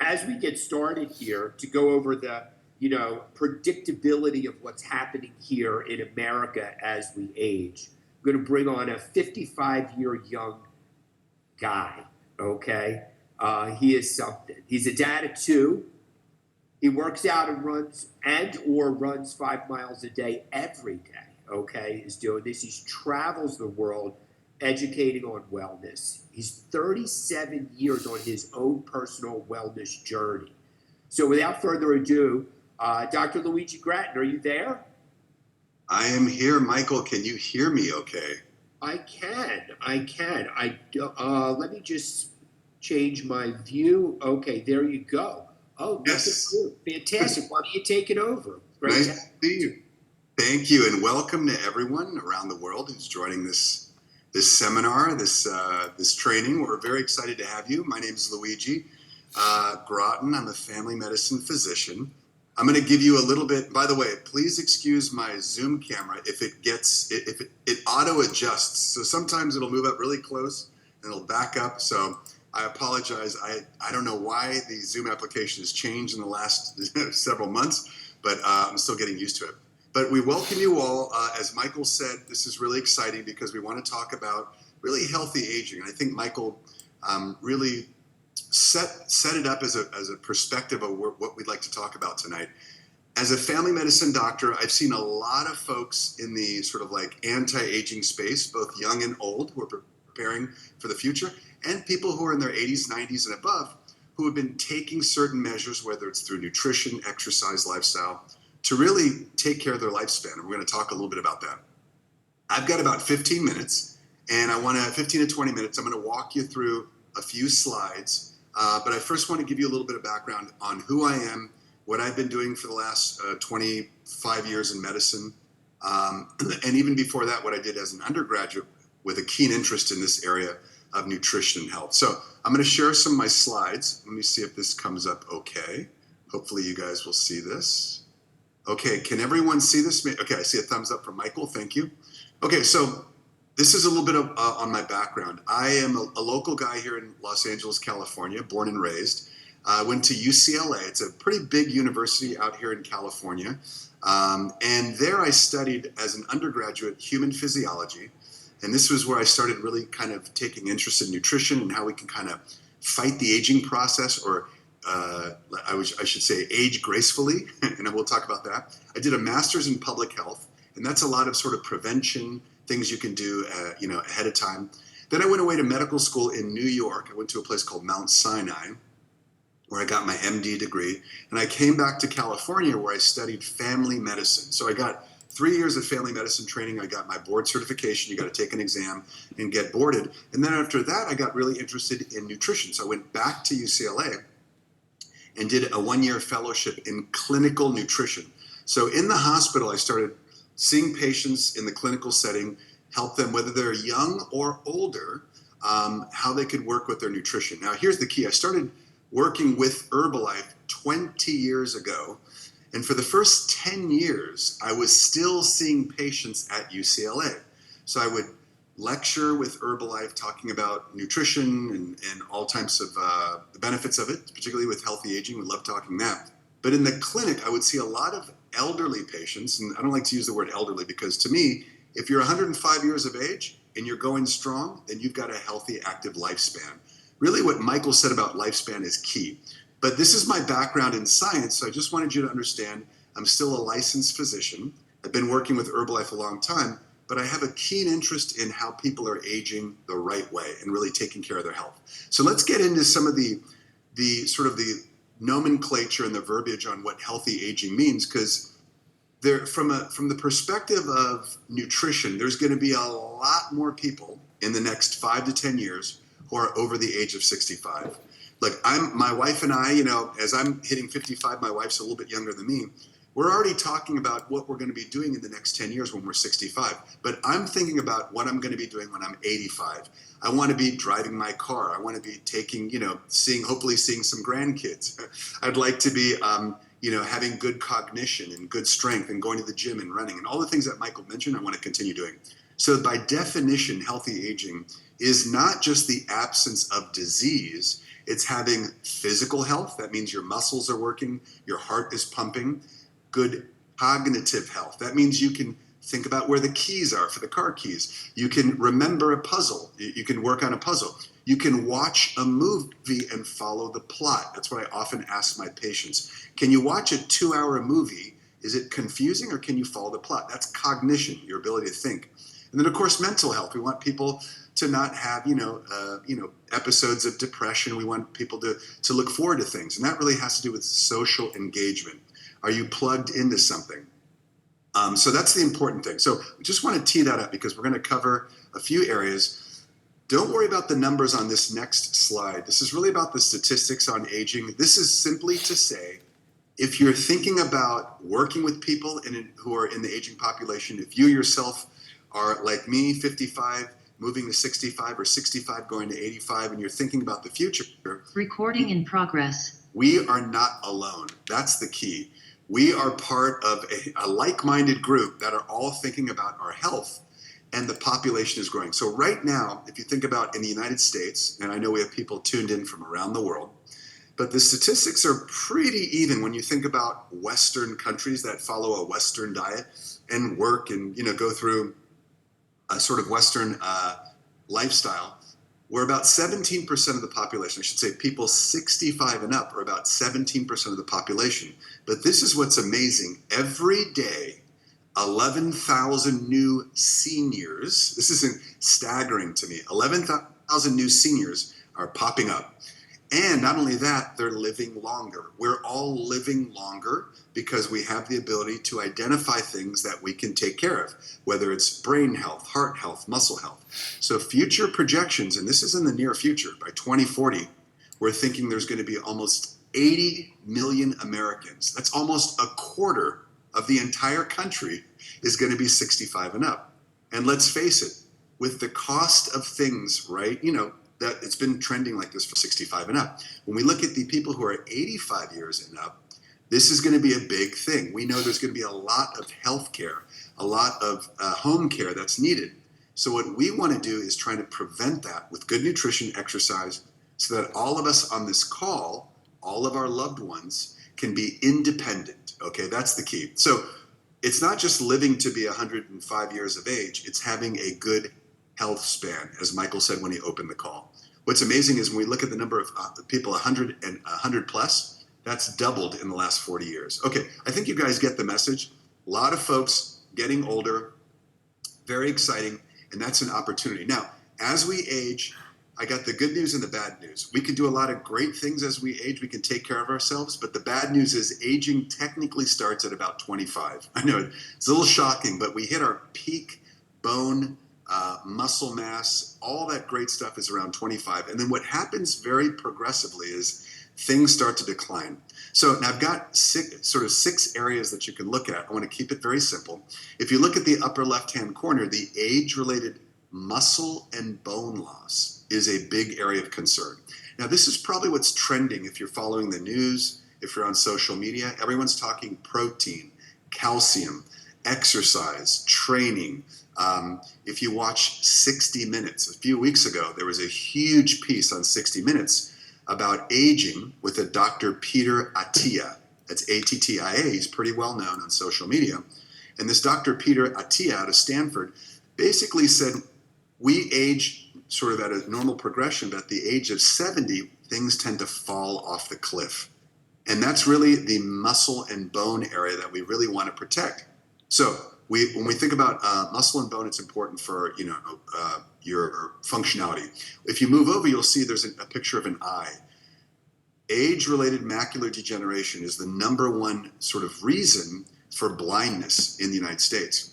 as we get started here to go over the, predictability of what's happening here in America as we age, I'm going to bring on a 55-year young guy. Okay. He is something. He's a dad of two. He works out and runs 5 miles a day every day. Okay, is doing this. He travels the world educating on wellness. He's 37 years on his own personal wellness journey. So without further ado, Dr. Luigi Grattan, are you there? I am here, Michael. Can you hear me okay? I can. Let me just change my view. Okay, there you go. Oh, yes. Fantastic. Why don't you take it over? Great nice to see you. Thank you, and welcome to everyone around the world who's joining this seminar, this training. We're very excited to have you. My name is Luigi Grattan. I'm a family medicine physician. I'm going to give you a little bit. By the way, please excuse my Zoom camera if it auto adjusts. So sometimes it'll move up really close and it'll back up. So I apologize. I don't know why the Zoom application has changed in the last several months, but I'm still getting used to it. But we welcome you all. As Michael said, this is really exciting because we want to talk about really healthy aging. And I think Michael really set it up as a perspective of what we'd like to talk about tonight. As a family medicine doctor, I've seen a lot of folks in the sort of like anti-aging space, both young and old, who are preparing for the future, and people who are in their 80s, 90s, and above, who have been taking certain measures, whether it's through nutrition, exercise, lifestyle, to really take care of their lifespan. And we're going to talk a little bit about that. I've got about 15 minutes, and 15 to 20 minutes, I'm going to walk you through a few slides. But I first want to give you a little bit of background on who I am, what I've been doing for the last 25 years in medicine, and even before that, what I did as an undergraduate with a keen interest in this area of nutrition and health. So I'm going to share some of my slides. Let me see if this comes up okay. Hopefully you guys will see this. Okay, can everyone see this? Okay, I see a thumbs up from Michael. Thank you. Okay, so this is a little bit of on my background. I am a local guy here in Los Angeles, California, born and raised. I went to UCLA. It's a pretty big university out here in California. And there I studied as an undergraduate human physiology. And this was where I started really kind of taking interest in nutrition and how we can kind of fight the aging process, or I should say age gracefully. And we'll talk about that. I did a master's in public health, and that's a lot of sort of prevention, things you can do, ahead of time. Then I went away to medical school in New York. I went to a place called Mount Sinai, where I got my MD degree. And I came back to California, where I studied family medicine. So I got 3 years of family medicine training. I got my board certification. You got to take an exam and get boarded. And then after that, I got really interested in nutrition. So I went back to UCLA and did a 1-year fellowship in clinical nutrition. So in the hospital, I started seeing patients in the clinical setting, help them, whether they're young or older, how they could work with their nutrition. Now, here's the key. I started working with Herbalife 20 years ago. And for the first 10 years, I was still seeing patients at UCLA. So I would lecture with Herbalife talking about nutrition and all types of the benefits of it, particularly with healthy aging. We love talking that. But in the clinic, I would see a lot of elderly patients, and I don't like to use the word elderly because to me, if you're 105 years of age and you're going strong, then you've got a healthy, active lifespan. Really what Michael said about lifespan is key. But this is my background in science, so I just wanted you to understand I'm still a licensed physician. I've been working with Herbalife a long time, but I have a keen interest in how people are aging the right way and really taking care of their health. So let's get into some of the sort of the nomenclature and the verbiage on what healthy aging means, because from the perspective of nutrition, there's going to be a lot more people in the next 5 to 10 years who are over the age of 65. Like my wife and I, as I'm hitting 55, my wife's a little bit younger than me. We're already talking about what we're going to be doing in the next 10 years when we're 65. But I'm thinking about what I'm going to be doing when I'm 85. I want to be driving my car. I want to be taking, hopefully seeing some grandkids. I'd like to be, having good cognition and good strength and going to the gym and running and all the things that Michael mentioned, I want to continue doing. So by definition, healthy aging is not just the absence of disease, it's having physical health. That means your muscles are working, your heart is pumping. Good cognitive health. That means you can think about where the keys are for the car keys. You can remember a puzzle. You can work on a puzzle. You can watch a movie and follow the plot. That's what I often ask my patients. Can you watch a 2-hour movie? Is it confusing, or can you follow the plot? That's cognition, your ability to think. And then, of course, mental health. We want people to not have, episodes of depression. We want people to look forward to things. And that really has to do with social engagement. Are you plugged into something? So that's the important thing. So we just want to tee that up because we're going to cover a few areas. Don't worry about the numbers on this next slide. This is really about the statistics on aging. This is simply to say, if you're thinking about working with people who are in the aging population, if you yourself are like me, 55, moving to 65, or 65 going to 85, and you're thinking about the future. Recording in progress. We are not alone. That's the key. We are part of a like-minded group that are all thinking about our health, and the population is growing. So right now, if you think about in the United States, and I know we have people tuned in from around the world, but the statistics are pretty even when you think about Western countries that follow a Western diet and work and go through a sort of Western lifestyle. We're about 17% of the population. I should say people 65 and up are about 17% of the population. But this is what's amazing. Every day, 11,000 new seniors, this isn't staggering to me, 11,000 new seniors are popping up. And not only that, they're living longer. We're all living longer because we have the ability to identify things that we can take care of, whether it's brain health, heart health, muscle health. So future projections, and this is in the near future, by 2040, we're thinking there's going to be almost 80 million Americans. That's almost a quarter of the entire country is going to be 65 and up. And let's face it, with the cost of things, right, that it's been trending like this for 65 and up. When we look at the people who are 85 years and up, this is going to be a big thing. We know there's going to be a lot of health care, a lot of home care that's needed. So what we want to do is try to prevent that with good nutrition, exercise, so that all of us on this call, all of our loved ones, can be independent. Okay, that's the key. So it's not just living to be 105 years of age, it's having a good health span, as Michael said when he opened the call. What's amazing is when we look at the number of people 100 and 100 plus, that's doubled in the last 40 years. Okay, I think you guys get the message. A lot of folks getting older, very exciting, and that's an opportunity. Now, as we age, I got the good news and the bad news. We can do a lot of great things as we age. We can take care of ourselves, but the bad news is aging technically starts at about 25. I know it's a little shocking, but we hit our peak bone muscle mass, all that great stuff is around 25. And then what happens very progressively is things start to decline. So now I've got six areas that you can look at. I want to keep it very simple. If you look at the upper left-hand corner, the age-related muscle and bone loss is a big area of concern. Now, this is probably what's trending if you're following the news, if you're on social media. Everyone's talking protein, calcium, exercise, training. If you watch 60 Minutes, a few weeks ago, there was a huge piece on 60 Minutes about aging with a Dr. Peter Attia. That's A-T-T-I-A. He's pretty well known on social media. And this Dr. Peter Attia out of Stanford basically said, we age sort of at a normal progression, but at the age of 70, things tend to fall off the cliff. And that's really the muscle and bone area that we really want to protect. So when we think about muscle and bone, it's important for your functionality. If you move over, you'll see there's a picture of an eye. Age-related macular degeneration is the #1 sort of reason for blindness in the United States.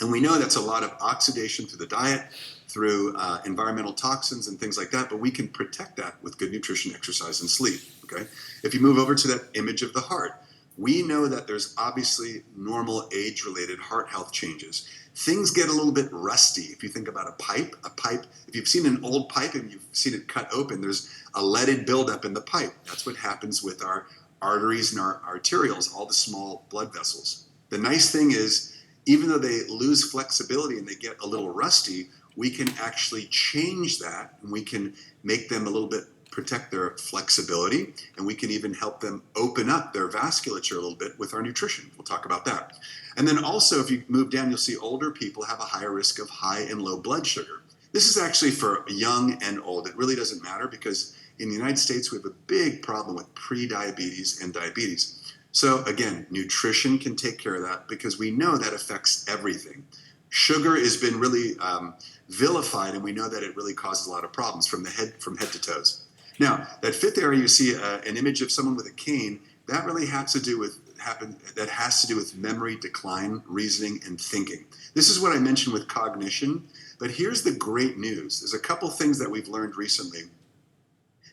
And we know that's a lot of oxidation through the diet, through environmental toxins and things like that, but we can protect that with good nutrition, exercise, and sleep. Okay. If you move over to that image of the heart, we know that there's obviously normal age-related heart health changes. Things get a little bit rusty. If you think about a pipe, if you've seen an old pipe and you've seen it cut open, there's a leaded buildup in the pipe. That's what happens with our arteries and our arterioles, all the small blood vessels. The nice thing is, even though they lose flexibility and they get a little rusty, we can actually change that, and we can make them a little bit, protect their flexibility, and we can even help them open up their vasculature a little bit with our nutrition. We'll talk about that. And then also, if you move down, you'll see older people have a higher risk of high and low blood sugar. This is actually for young and old. It really doesn't matter, because in the United States, we have a big problem with pre-diabetes and diabetes. So again, nutrition can take care of that, because we know that affects everything. Sugar has been really vilified, and we know that it really causes a lot of problems from head to toes. Now, that fifth area, you see an image of someone with a cane. That really has to do with memory decline, reasoning, and thinking. This is what I mentioned with cognition. But here's the great news. There's a couple things that we've learned recently,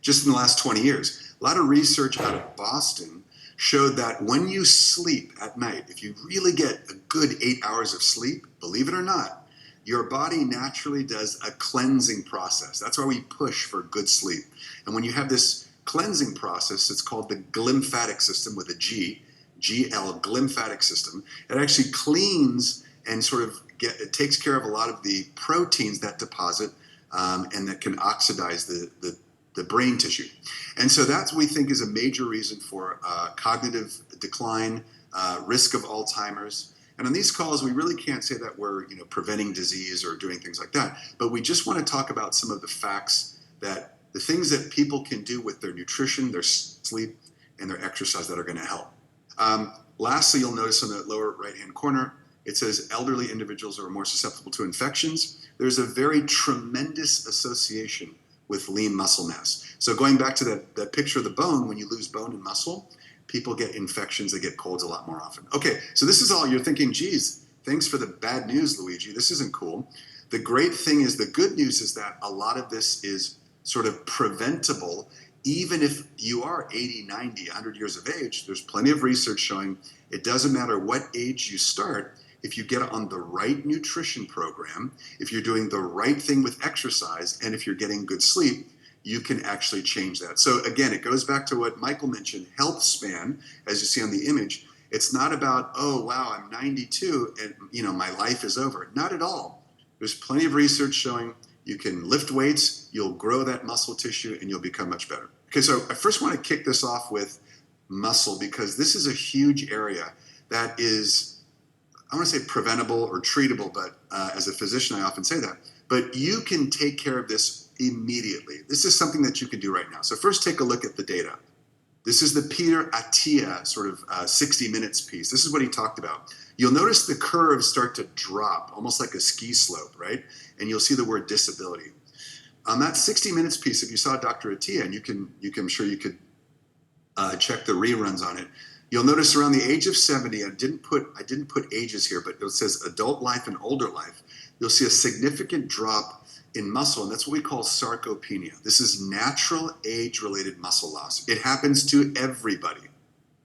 just in the last 20 years. A lot of research out of Boston showed that when you sleep at night, if you really get a good 8 hours of sleep, believe it or not, your body naturally does a cleansing process. That's why we push for good sleep. And when you have this cleansing process, it's called the glymphatic system with a G, GL, glymphatic system. It actually cleans and it takes care of a lot of the proteins that deposit and that can oxidize the brain tissue. And so that's what we think is a major reason for cognitive decline, risk of Alzheimer's. And on these calls, we really can't say that we're preventing disease or doing things like that. But we just want to talk about some of the facts, that the things that people can do with their nutrition, their sleep, and their exercise that are going to help. Lastly, you'll notice on the lower right-hand corner, it says elderly individuals are more susceptible to infections. There's a very tremendous association with lean muscle mass. So going back to that picture of the bone, when you lose bone and muscle, people get infections, they get colds a lot more often. Okay, so this is all, you're thinking, geez, thanks for the bad news, Luigi. This isn't cool. The great thing is, the good news is that a lot of this is sort of preventable. Even if you are 80, 90, 100 years of age, there's plenty of research showing it doesn't matter what age you start. If you get on the right nutrition program, if you're doing the right thing with exercise, and if you're getting good sleep, you can actually change that. So again, it goes back to what Michael mentioned, health span, as you see on the image. It's not about, oh, wow, I'm 92 and my life is over. Not at all. There's plenty of research showing you can lift weights, you'll grow that muscle tissue, and you'll become much better. Okay, so I first want to kick this off with muscle, because this is a huge area that is, I want to say preventable or treatable, but as a physician, I often say that. But you can take care of this immediately. This is something that you can do right now. So first, take a look at the data. This is the Peter Attia 60 minutes piece. This is what he talked about. You'll notice the curves start to drop, almost like a ski slope, right? And you'll see the word disability. On that 60 minutes piece, if you saw Dr. Attia, and I'm sure you could check the reruns on it, you'll notice around the age of 70, I didn't put ages here, but it says adult life and older life. You'll see a significant drop in muscle, and that's what we call sarcopenia. This is natural age-related muscle loss. It happens to everybody.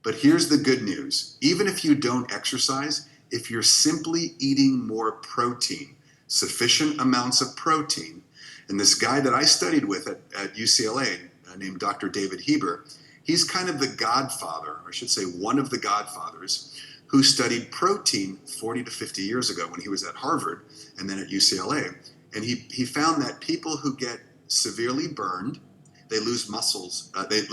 But here's the good news. Even if you don't exercise, if you're simply eating more protein, sufficient amounts of protein, and this guy that I studied with at UCLA, named Dr. David Heber, he's kind of the godfather, or I should say one of the godfathers, who studied protein 40 to 50 years ago when he was at Harvard and then at UCLA. And he found that people who get severely burned, they lose muscles. They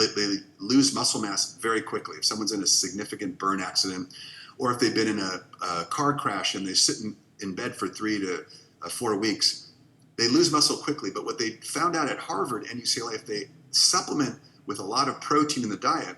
lose muscle mass very quickly. If someone's in a significant burn accident, or if they've been in a car crash and they sit in bed for 3 to 4 weeks, they lose muscle quickly. But what they found out at Harvard and UCLA, if they supplement with a lot of protein in the diet,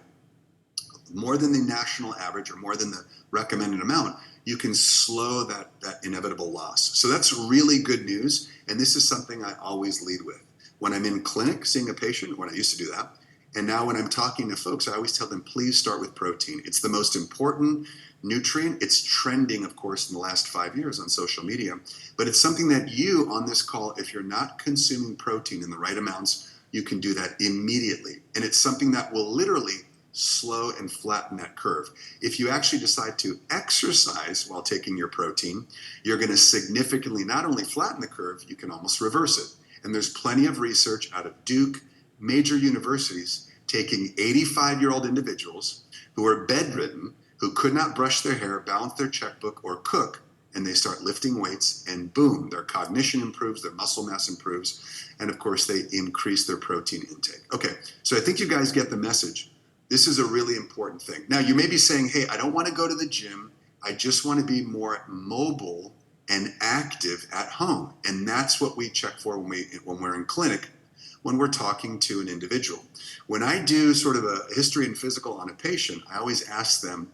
more than the national average or more than the recommended amount, you can slow that inevitable loss. So that's really good news. And this is something I always lead with. When I'm in clinic seeing a patient, when I used to do that, and now when I'm talking to folks, I always tell them, please start with protein. It's the most important nutrient. It's trending, of course, in the last 5 years on social media. But it's something that you, on this call, if you're not consuming protein in the right amounts, you can do that immediately. And it's something that will literally slow and flatten that curve. If you actually decide to exercise while taking your protein, you're going to significantly not only flatten the curve, you can almost reverse it. And there's plenty of research out of Duke, major universities, taking 85-year-old individuals who are bedridden, who could not brush their hair, balance their checkbook, or cook, and they start lifting weights, and boom, their cognition improves, their muscle mass improves, and of course they increase their protein intake. Okay, so I think you guys get the message. This is a really important thing. Now you may be saying, hey, I don't want to go to the gym, I just want to be more mobile and active at home. And that's what we check for when we're in clinic, when we're talking to an individual. When I do sort of a history and physical on a patient, I always ask them,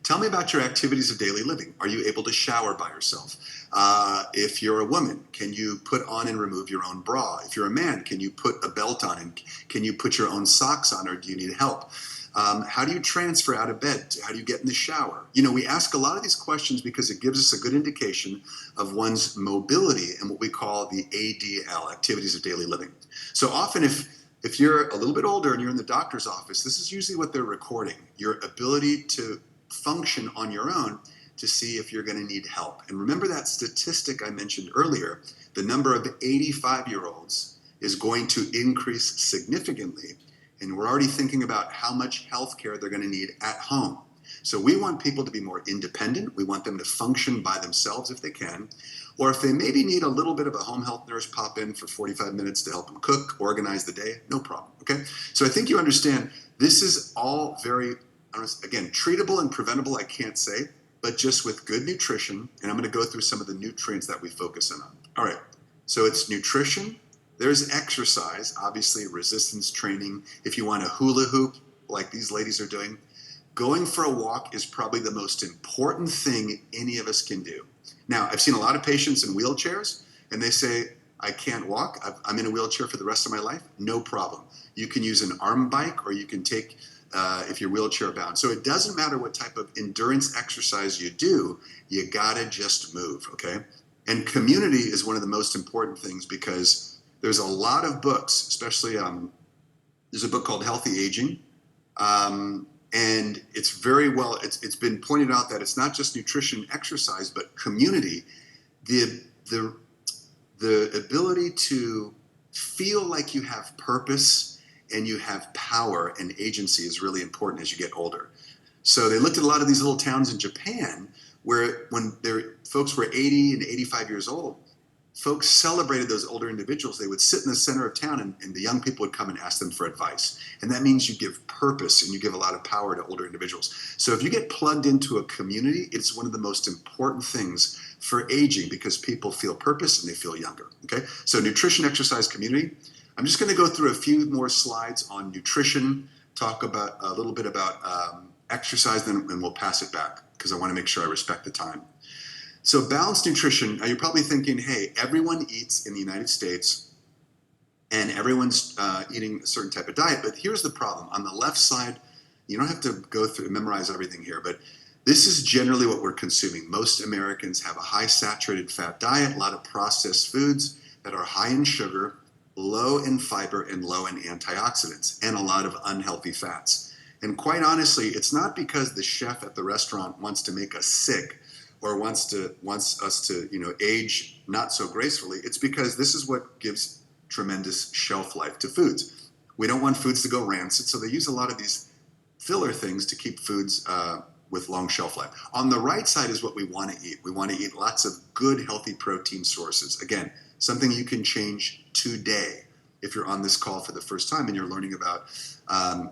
tell me about your activities of daily living. Are you able to shower by yourself? If you're a woman, can you put on and remove your own bra? If you're a man, can you put a belt on, and can you put your own socks on, or do you need help? How do you transfer out of bed? How do you get in the shower? You know, we ask a lot of these questions because it gives us a good indication of one's mobility and what we call the ADL, activities of daily living. So often if you're a little bit older and you're in the doctor's office, this is usually what they're recording, your ability to function on your own to see if you're going to need help. And remember that statistic I mentioned earlier, the number of 85-year-olds is going to increase significantly. And we're already thinking about how much health care they're going to need at home. So we want people to be more independent. We want them to function by themselves if they can. Or if they maybe need a little bit of a home health nurse pop in for 45 minutes to help them cook, organize the day, no problem. Okay? So I think you understand this is all very, again, treatable and preventable, I can't say, but just with good nutrition. And I'm going to go through some of the nutrients that we focus on. All right. So it's nutrition. There's exercise, obviously resistance training. If you want to hula hoop like these ladies are doing, going for a walk is probably the most important thing any of us can do. Now, I've seen a lot of patients in wheelchairs and they say, I can't walk. I'm in a wheelchair for the rest of my life. No problem. You can use an arm bike, or you can take, if you're wheelchair bound. So it doesn't matter what type of endurance exercise you do, you gotta just move, okay? And community is one of the most important things because there's a lot of books, especially there's a book called Healthy Aging, and it's very well, it's been pointed out that it's not just nutrition, exercise, but community. The ability to feel like you have purpose and you have power and agency is really important as you get older. So they looked at a lot of these little towns in Japan where when their folks were 80 and 85 years old, folks celebrated those older individuals. They would sit in the center of town and the young people would come and ask them for advice. And that means you give purpose and you give a lot of power to older individuals. So if you get plugged into a community, it's one of the most important things for aging because people feel purpose and they feel younger. Okay, so nutrition, exercise, community. I'm just going to go through a few more slides on nutrition, talk about a little bit about exercise, and we'll pass it back because I want to make sure I respect the time. So balanced nutrition, now you're probably thinking, hey, everyone eats in the United States and everyone's eating a certain type of diet, but here's the problem. On the left side, you don't have to go through and memorize everything here, but this is generally what we're consuming. Most Americans have a high saturated fat diet, a lot of processed foods that are high in sugar, low in fiber, and low in antioxidants, and a lot of unhealthy fats. And quite honestly, it's not because the chef at the restaurant wants to make us sick or wants us to age not so gracefully. It's because this is what gives tremendous shelf life to foods. We don't want foods to go rancid, so they use a lot of these filler things to keep foods with long shelf life. On the right side is what we want to eat. We want to eat lots of good, healthy protein sources. Again, something you can change today if you're on this call for the first time and you're learning about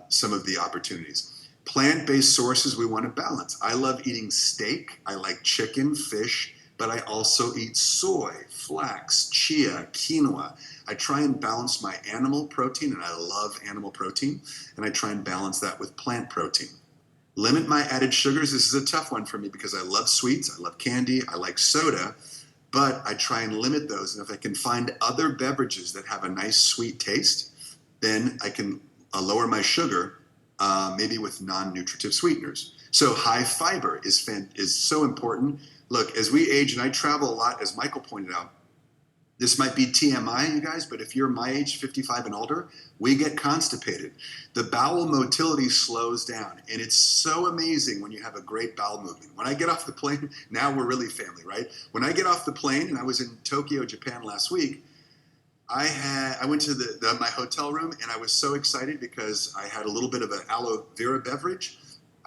some of the opportunities. Plant-based sources we want to balance. I love eating steak. I like chicken, fish, but I also eat soy, flax, chia, quinoa. I try and balance my animal protein, and I love animal protein, and I try and balance that with plant protein. Limit my added sugars. This is a tough one for me because I love sweets, I love candy, I like soda, but I try and limit those. And if I can find other beverages that have a nice sweet taste, then I can lower my sugar, maybe with non-nutritive sweeteners. So high fiber is so important. Look, as we age, and I travel a lot, as Michael pointed out, this might be TMI, you guys, but if you're my age, 55 and older, we get constipated. The bowel motility slows down, and it's so amazing when you have a great bowel movement. When I get off the plane, now we're really family, right? When I get off the plane, and I was in Tokyo, Japan last week, I went to my hotel room, and I was so excited because I had a little bit of an aloe vera beverage.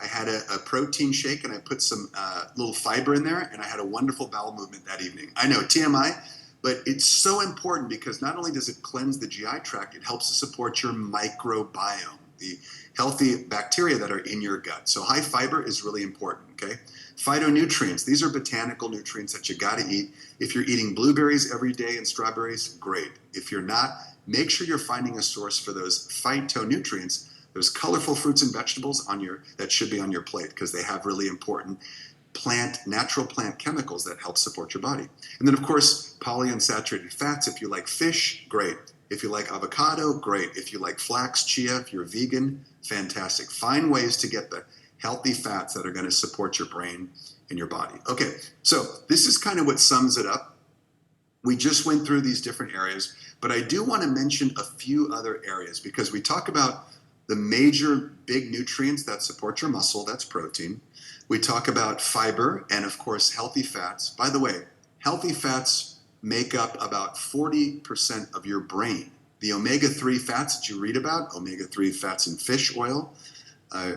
I had a protein shake and I put some little fiber in there, and I had a wonderful bowel movement that evening. I know, TMI, but it's so important because not only does it cleanse the GI tract, it helps to support your microbiome, the healthy bacteria that are in your gut. So high fiber is really important, okay? Phytonutrients, these are botanical nutrients that you gotta eat. If you're eating blueberries every day and strawberries, great. If you're not, make sure you're finding a source for those phytonutrients, those colorful fruits and vegetables that should be on your plate, because they have really important natural plant chemicals that help support your body. And then of course, polyunsaturated fats. If you like fish, great. If you like avocado, great. If you like flax, chia, if you're vegan, fantastic. Find ways to get the healthy fats that are going to support your brain and your body. Okay, so this is kind of what sums it up. We just went through these different areas, but I do want to mention a few other areas, because we talk about the major big nutrients that support your muscle, that's protein. We talk about fiber and, of course, healthy fats. By the way, healthy fats make up about 40% of your brain. The omega-3 fats that you read about, omega-3 fats in fish oil,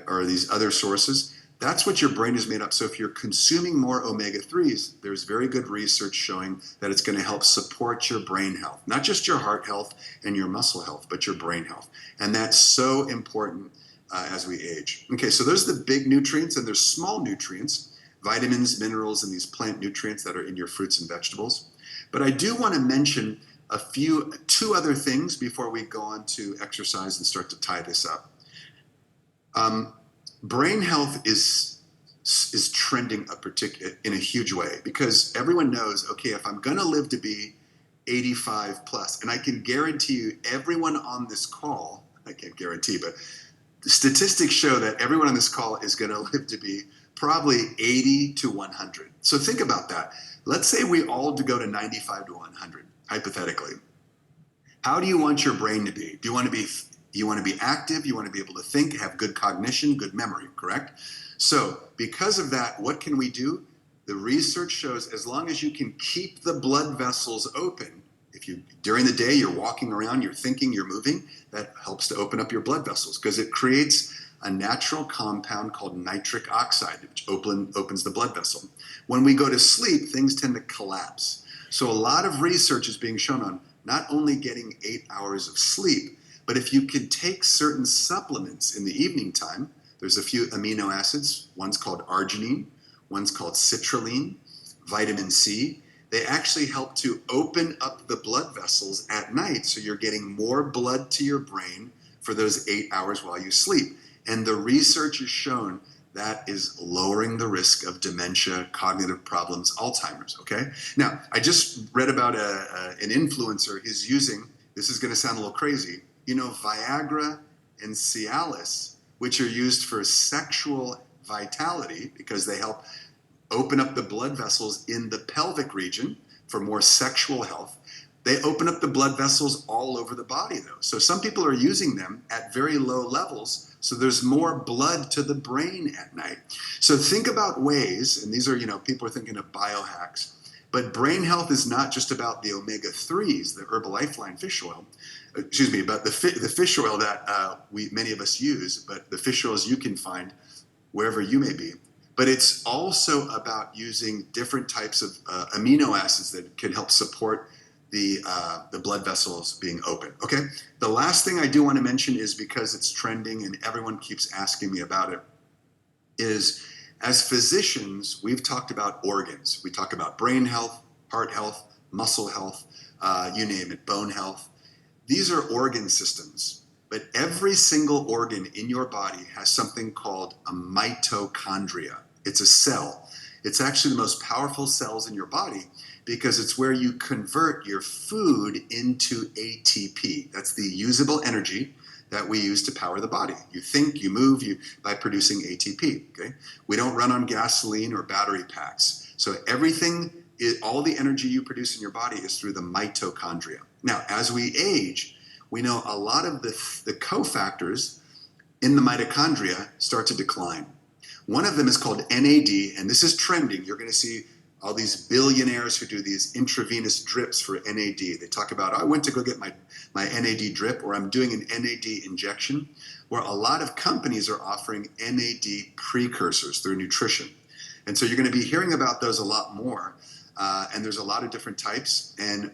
or these other sources, that's what your brain is made up. So if you're consuming more omega-3s, there's very good research showing that it's going to help support your brain health, not just your heart health and your muscle health, but your brain health. And that's so important as we age. Okay, so those are the big nutrients, and there's small nutrients, vitamins, minerals, and these plant nutrients that are in your fruits and vegetables. But I do want to mention two other things before we go on to exercise and start to tie this up. Brain health is trending in a huge way, because everyone knows, okay, if I'm going to live to be 85 plus, and I can guarantee you everyone on this call, I can't guarantee, but the statistics show that everyone on this call is going to live to be probably 80 to 100. So think about that. Let's say we all go to 95 to 100, hypothetically. How do you want your brain to be? Do you want to be active? You want to be able to think, have good cognition, good memory, correct? So because of that, what can we do? The research shows as long as you can keep the blood vessels open, during the day you're walking around, you're thinking, you're moving, that helps to open up your blood vessels, because it creates a natural compound called nitric oxide, which opens the blood vessel. When we go to sleep, things tend to collapse. So a lot of research is being shown on not only getting 8 hours of sleep, but if you could take certain supplements in the evening time. There's a few amino acids. One's called arginine, one's called citrulline, vitamin C. They actually help to open up the blood vessels at night, so you're getting more blood to your brain for those 8 hours while you sleep. And the research has shown that is lowering the risk of dementia, cognitive problems, Alzheimer's, okay? Now, I just read about an influencer who's using, this is gonna sound a little crazy, Viagra and Cialis, which are used for sexual vitality because they help open up the blood vessels in the pelvic region for more sexual health. They open up the blood vessels all over the body, though. So some people are using them at very low levels, so there's more blood to the brain at night. So think about ways, and these are, people are thinking of biohacks, but brain health is not just about the omega-3s, the Herbalife fish oil, but the fish oil that many of us use, but the fish oils you can find wherever you may be. But it's also about using different types of amino acids that can help support the blood vessels being open, okay? The last thing I do want to mention is, because it's trending and everyone keeps asking me about it, is as physicians, we've talked about organs. We talk about brain health, heart health, muscle health, you name it, bone health. These are organ systems. But every single organ in your body has something called a mitochondria. It's a cell. It's actually the most powerful cells in your body, because it's where you convert your food into ATP. That's the usable energy that we use to power the body. You think, you move, by producing ATP, okay? We don't run on gasoline or battery packs. So all the energy you produce in your body is through the mitochondria. Now, as we age, we know a lot of the cofactors in the mitochondria start to decline. One of them is called NAD, and this is trending. You're going to see all these billionaires who do these intravenous drips for NAD. They talk about, I went to go get my NAD drip, or I'm doing an NAD injection, where a lot of companies are offering NAD precursors through nutrition. And so you're going to be hearing about those a lot more. And there's a lot of different types. And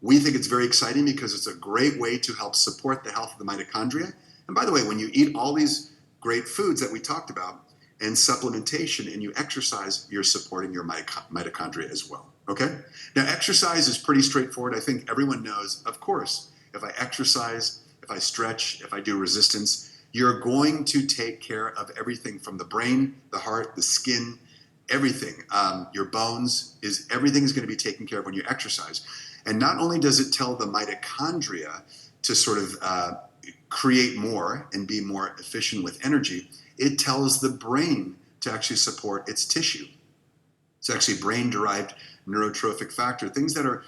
we think it's very exciting because it's a great way to help support the health of the mitochondria. And by the way, when you eat all these great foods that we talked about and supplementation and you exercise, you're supporting your mitochondria as well. Okay? Now, exercise is pretty straightforward. I think everyone knows, of course, if I exercise, if I stretch, if I do resistance, you're going to take care of everything from the brain, the heart, the skin, everything. Your bones, everything is going to be taken care of when you exercise. And not only does it tell the mitochondria to sort of create more and be more efficient with energy, it tells the brain to actually support its tissue. It's actually brain-derived neurotrophic factor, things that are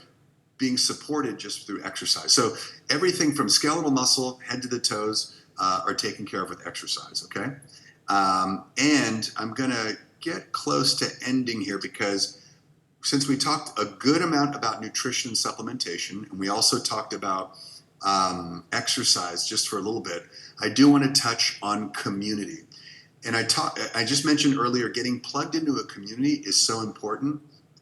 being supported just through exercise. So everything from skeletal muscle, head to the toes, are taken care of with exercise, okay? And I'm going to get close to ending here because since we talked a good amount about nutrition and supplementation, and we also talked about exercise just for a little bit, I do want to touch on community. And I just mentioned earlier, getting plugged into a community is so important.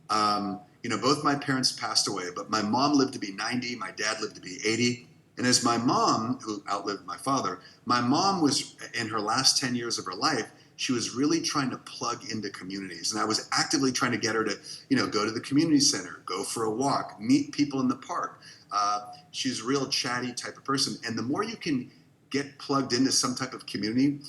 Both my parents passed away, but my mom lived to be 90, my dad lived to be 80. And as my mom, who outlived my father, my mom was, in her last 10 years of her life, she was really trying to plug into communities. And I was actively trying to get her to, go to the community center, go for a walk, meet people in the park. She's a real chatty type of person. And the more you can get plugged into some type of community,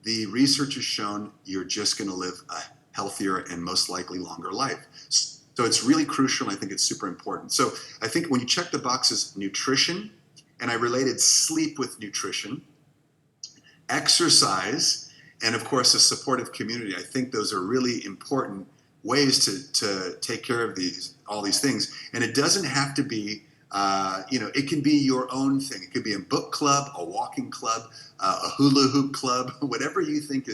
the research has shown you're just going to live a healthier and most likely longer life. So it's really crucial. I think it's super important. So I think when you check the boxes, nutrition, and I related sleep with nutrition, exercise, and of course a supportive community. I think those are really important ways to take care of all these things. And it doesn't have to be, it can be your own thing. It could be a book club, a walking club, a hula hoop club, whatever you think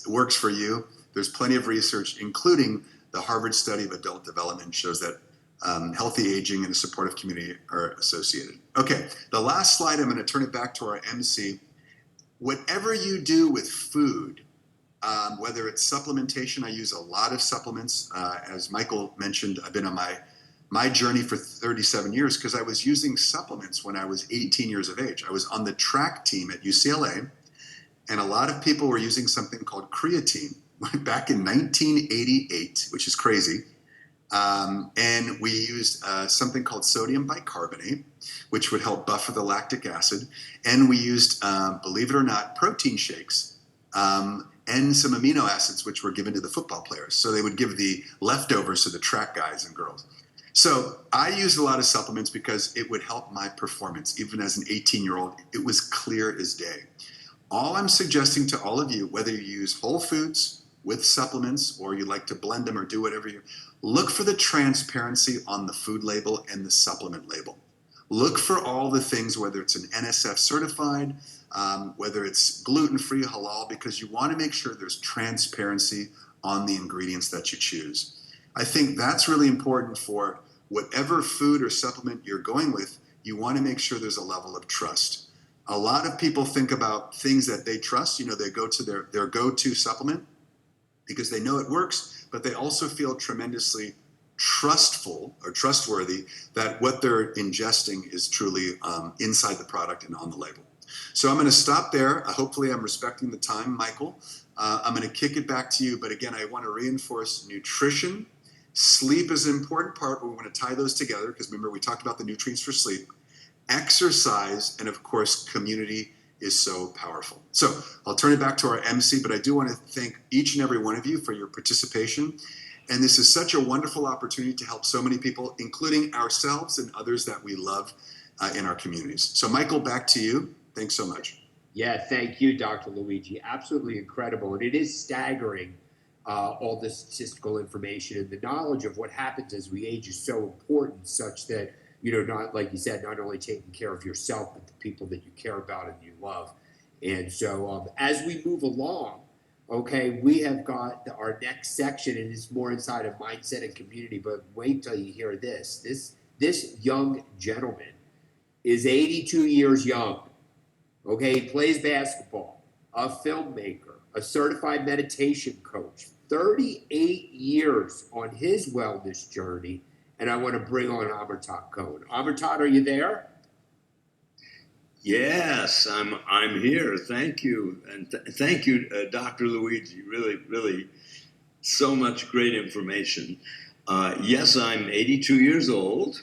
works for you. There's plenty of research, including the Harvard study of adult development, shows that healthy aging and a supportive community are associated. Okay, the last slide, I'm going to turn it back to our MC. Whatever you do with food, whether it's supplementation, I use a lot of supplements. As Michael mentioned, I've been on my journey for 37 years because I was using supplements when I was 18 years of age. I was on the track team at UCLA, and a lot of people were using something called creatine back in 1988, which is crazy. And we used something called sodium bicarbonate, which would help buffer the lactic acid. And we used, believe it or not, protein shakes and some amino acids, which were given to the football players. So they would give the leftovers to the track guys and girls. So I used a lot of supplements because it would help my performance. Even as an 18-year-old, it was clear as day. All I'm suggesting to all of you, whether you use whole foods with supplements or you like to blend them or do whatever look for the transparency on the food label and the supplement label. Look for all the things, whether it's an NSF certified, whether it's gluten-free, halal, because you want to make sure there's transparency on the ingredients that you choose. I think that's really important for whatever food or supplement you're going with. You want to make sure there's a level of trust. A lot of people think about things that they trust. They go to their go-to supplement because they know it works, but they also feel tremendously trustful or trustworthy that what they're ingesting is truly inside the product and on the label. So I'm going to stop there. Hopefully I'm respecting the time, Michael. I'm going to kick it back to you. But again, I want to reinforce nutrition. Sleep is an important part, but we want to tie those together because remember we talked about the nutrients for sleep. Exercise and of course community is so powerful. So I'll turn it back to our MC, but I do want to thank each and every one of you for your participation. And this is such a wonderful opportunity to help so many people, including ourselves and others that we love in our communities. So Michael, back to you. Thanks so much. Yeah, thank you, Dr. Luigi. Absolutely incredible. And it is staggering, all the statistical information and the knowledge of what happens as we age is so important, such that, not, like you said, not only taking care of yourself, but the people that you care about and you love. And so as we move along, Okay, we have got our next section, and it's more inside of mindset and community. But wait till you hear this. This young gentleman is 82 years young. Okay, he plays basketball, a filmmaker, a certified meditation coach, 38 years on his wellness journey. And I want to bring on Amartat Cohen. Amartat, are you there? Yes, I'm here. Thank you, and thank you, Dr. Luigi. Really, so much great information. Yes, I'm 82 years old,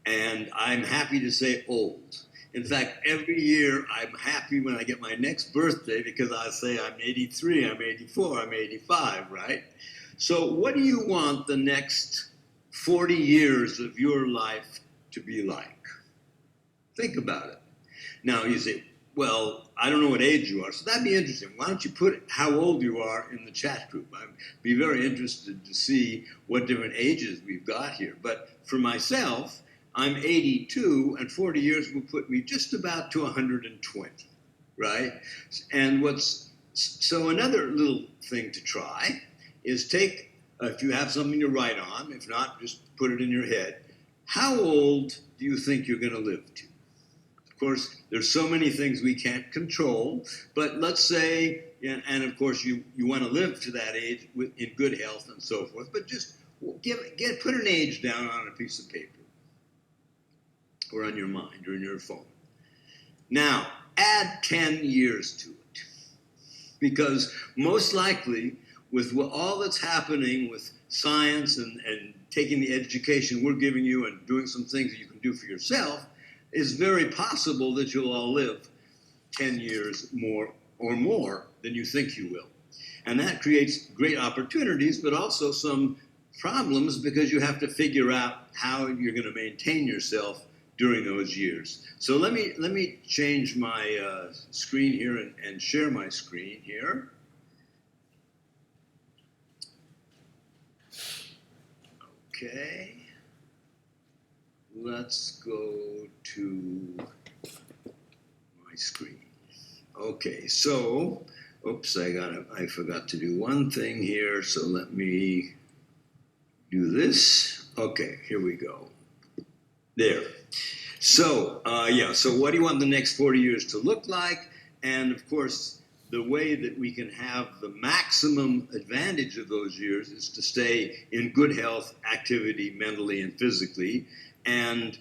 and I'm happy to say old. In fact, every year I'm happy when I get my next birthday because I say I'm 83, I'm 84, I'm 85, right? So, what do you want the next 40 years of your life to be like? Think about it. Now you say, well, I don't know what age you are, so that'd be interesting. Why don't you put how old you are in the chat group? I'd be very interested to see what different ages we've got here. But for myself, I'm 82, and 40 years will put me just about to 120, right? And so another little thing to try is take, if you have something to write on, if not, just put it in your head. How old do you think you're going to live to? Of course, there's so many things we can't control, but let's say, and of course you want to live to that age in good health and so forth, but just put an age down on a piece of paper or on your mind or in your phone. Now, add 10 years to it, because most likely with all that's happening with science and taking the education we're giving you and doing some things that you can do for yourself, it's very possible that you'll all live 10 years more or more than you think you will. And that creates great opportunities, but also some problems because you have to figure out how you're going to maintain yourself during those years. So let me change my screen here and share my screen here. Okay. Let's go to my screen. Okay, so, oops, I forgot to do one thing here, so let me do this. Okay, here we go. There. So, so what do you want the next 40 years to look like? And of course, the way that we can have the maximum advantage of those years is to stay in good health, activity, mentally and physically. And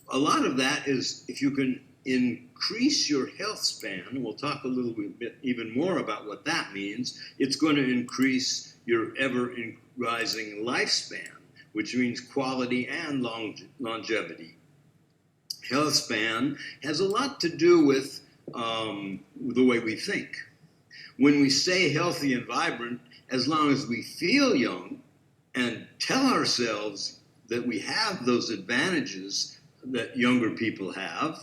a lot of that is if you can increase your health span, and we'll talk a little bit even more about what that means, it's going to increase your ever rising lifespan, which means quality and longevity. Health span has a lot to do with the way we think. When we stay healthy and vibrant, as long as we feel young and tell ourselves that we have those advantages that younger people have,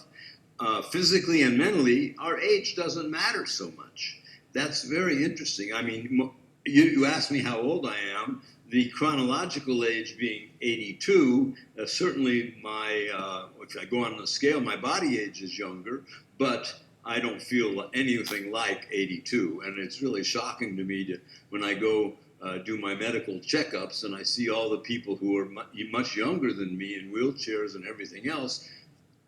physically and mentally, our age doesn't matter so much. That's very interesting. I mean, you asked me how old I am. The chronological age being 82, certainly if I go on the scale, my body age is younger, but I don't feel anything like 82. And it's really shocking to me when I go do my medical checkups and I see all the people who are much younger than me in wheelchairs and everything else.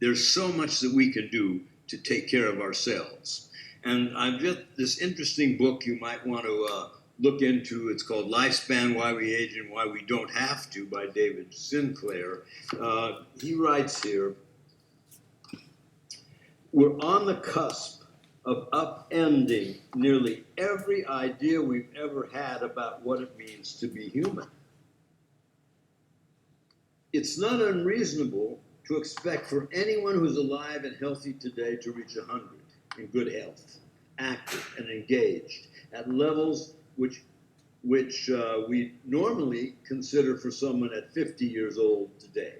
There's so much that we can do to take care of ourselves. And I've got this interesting book you might want to look into. It's called Lifespan, Why We Age and Why We Don't Have to by David Sinclair. He writes here, we're on the cusp of upending nearly every idea we've ever had about what it means to be human. It's not unreasonable to expect for anyone who's alive and healthy today to reach 100 in good health, active and engaged at levels which we normally consider for someone at 50 years old today.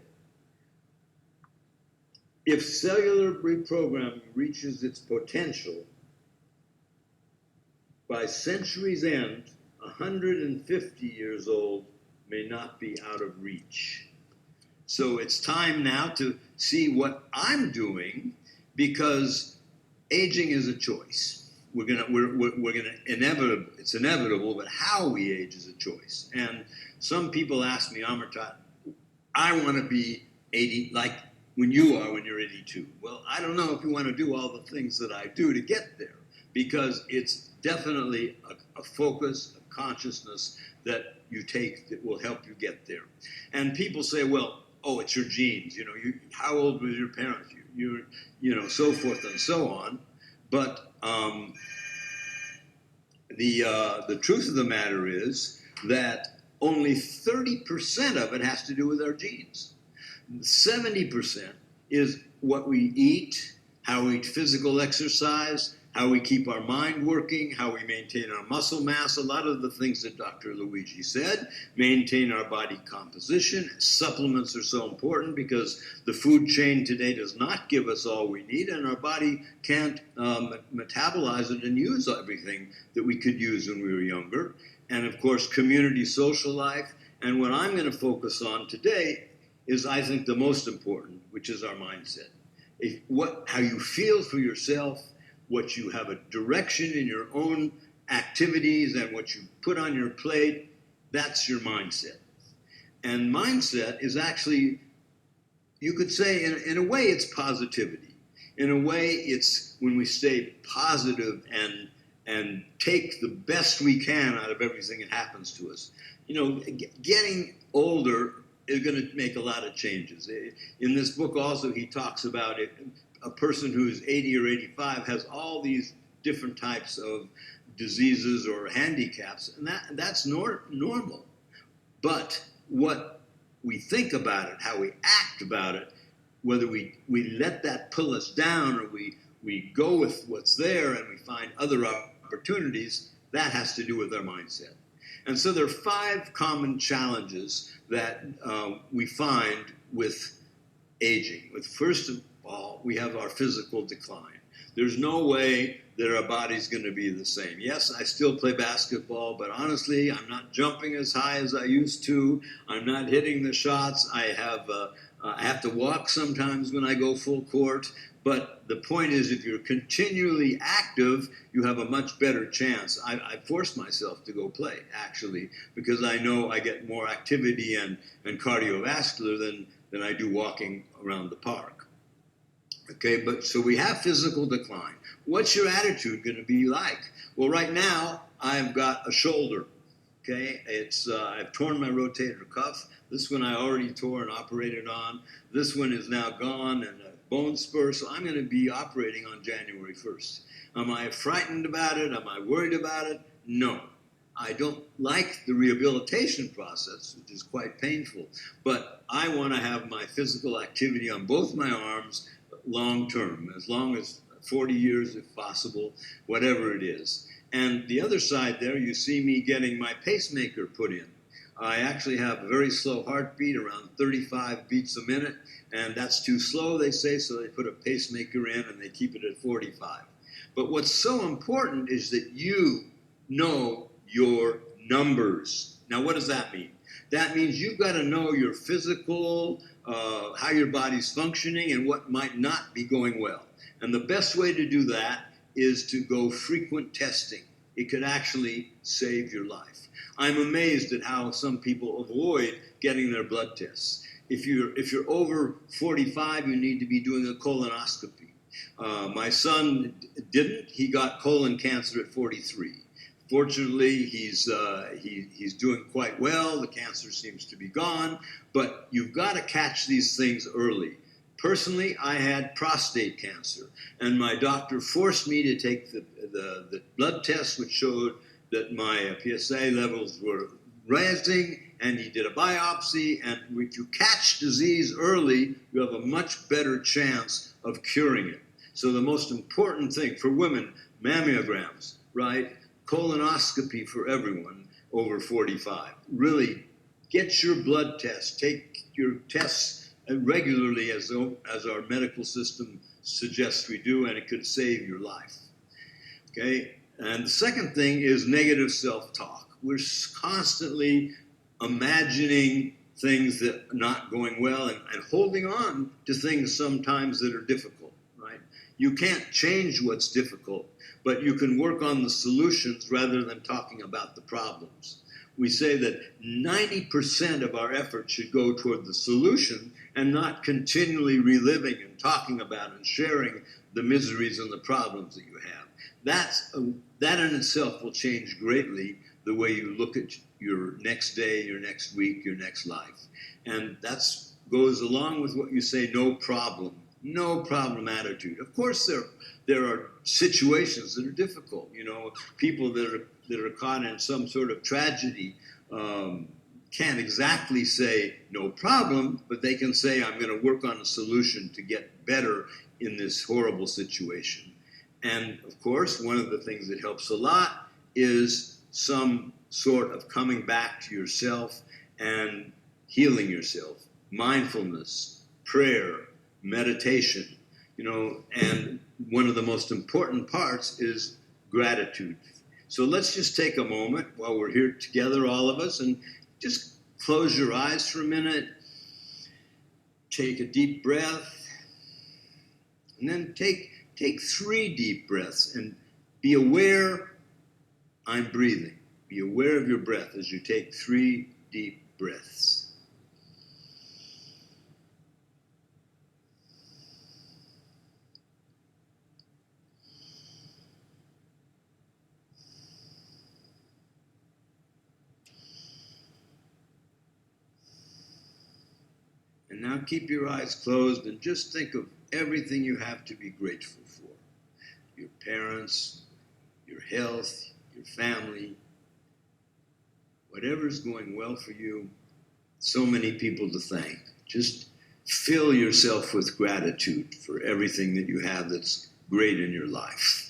If cellular reprogramming reaches its potential, by century's end, 150 years old may not be out of reach. So it's time now to see what I'm doing, because aging is a choice. we're gonna inevitable. It's inevitable, but how we age is a choice. And some people ask me, Amartat, I want to be 80, like when you are when you're 82. Well, I don't know if you want to do all the things that I do to get there, because it's definitely a focus, a consciousness that you take that will help you get there. And people say, well, oh, it's your genes. How old were your parents? So forth and so on. But the truth of the matter is that only 30% of it has to do with our genes. 70% is what we eat, how we eat physical exercise, how we keep our mind working, how we maintain our muscle mass, a lot of the things that Dr. Luigi said, maintain our body composition. Supplements are so important because the food chain today does not give us all we need, and our body can't metabolize it and use everything that we could use when we were younger. And of course, community, social life. And what I'm going to focus on today is, I think, the most important, which is our mindset. How you feel for yourself, what you have a direction in your own activities, and what you put on your plate, that's your mindset. And mindset is actually, you could say, in a way, it's positivity. In a way, it's when we stay positive and take the best we can out of everything that happens to us. Getting older is going to make a lot of changes. In this book also, he talks about it. A person who's 80 or 85 has all these different types of diseases or handicaps, and that's normal. But what we think about it, how we act about it, whether we let that pull us down or we go with what's there and we find other opportunities, that has to do with our mindset. And so there are 5 common challenges that we find with aging. First of all, we have our physical decline. There's no way that our body's going to be the same. Yes, I still play basketball, but honestly, I'm not jumping as high as I used to. I'm not hitting the shots. I have to walk sometimes when I go full court. But the point is, if you're continually active, you have a much better chance. I force myself to go play, actually, because I know I get more activity and cardiovascular than I do walking around the park. Okay, but so we have physical decline. What's your attitude going to be like? Well, right now, I've got a shoulder. Okay, I've torn my rotator cuff. This one I already tore and operated on. This one is now gone, and a bone spur, so I'm going to be operating on January 1st. Am I frightened about it? Am I worried about it? No. I don't like the rehabilitation process, which is quite painful, but I want to have my physical activity on both my arms long term, as long as 40 years if possible, whatever it is. And the other side there, you see me getting my pacemaker put in. I actually have a very slow heartbeat, around 35 beats a minute, and that's too slow, they say, so they put a pacemaker in and they keep it at 45. But what's so important is that you know your numbers. Now, what does that mean? That means you've got to know your physical, how your body's functioning, and what might not be going well. And the best way to do that is to go frequent testing. It could actually save your life. I'm amazed at how some people avoid getting their blood tests. If you're over 45, you need to be doing a colonoscopy. My son didn't. He got colon cancer at 43. Fortunately, he's doing quite well. The cancer seems to be gone. But you've got to catch these things early. Personally, I had prostate cancer, and my doctor forced me to take the blood test, which showed that my PSA levels were rising, and he did a biopsy, and if you catch disease early, you have a much better chance of curing it. So the most important thing for women, mammograms, right? Colonoscopy for everyone over 45. Really get your blood test, take your tests regularly as our medical system suggests we do, and it could save your life. Okay? And the second thing is negative self-talk. We're constantly imagining things that are not going well and holding on to things sometimes that are difficult, right? You can't change what's difficult, but you can work on the solutions rather than talking about the problems. We say that 90% of our effort should go toward the solution and not continually reliving and talking about and sharing the miseries and the problems that you have. That in itself will change greatly the way you look at your next day, your next week, your next life. And that goes along with what you say, no problem attitude. Of course, there are situations that are difficult. You know, people that are caught in some sort of tragedy can't exactly say no problem, but they can say, I'm going to work on a solution to get better in this horrible situation. And of course, one of the things that helps a lot is some sort of coming back to yourself and healing yourself. Mindfulness, prayer, meditation, you know, and one of the most important parts is gratitude. So let's just take a moment while we're here together, all of us, and just close your eyes for a minute. Take a deep breath, and then take 3 deep breaths and be aware I'm breathing. Be aware of your breath as you take 3 deep breaths. And now keep your eyes closed and just think of everything you have to be grateful for. Your parents, your health, your family, whatever's going well for you. So many people to thank. Just fill yourself with gratitude for everything that you have that's great in your life.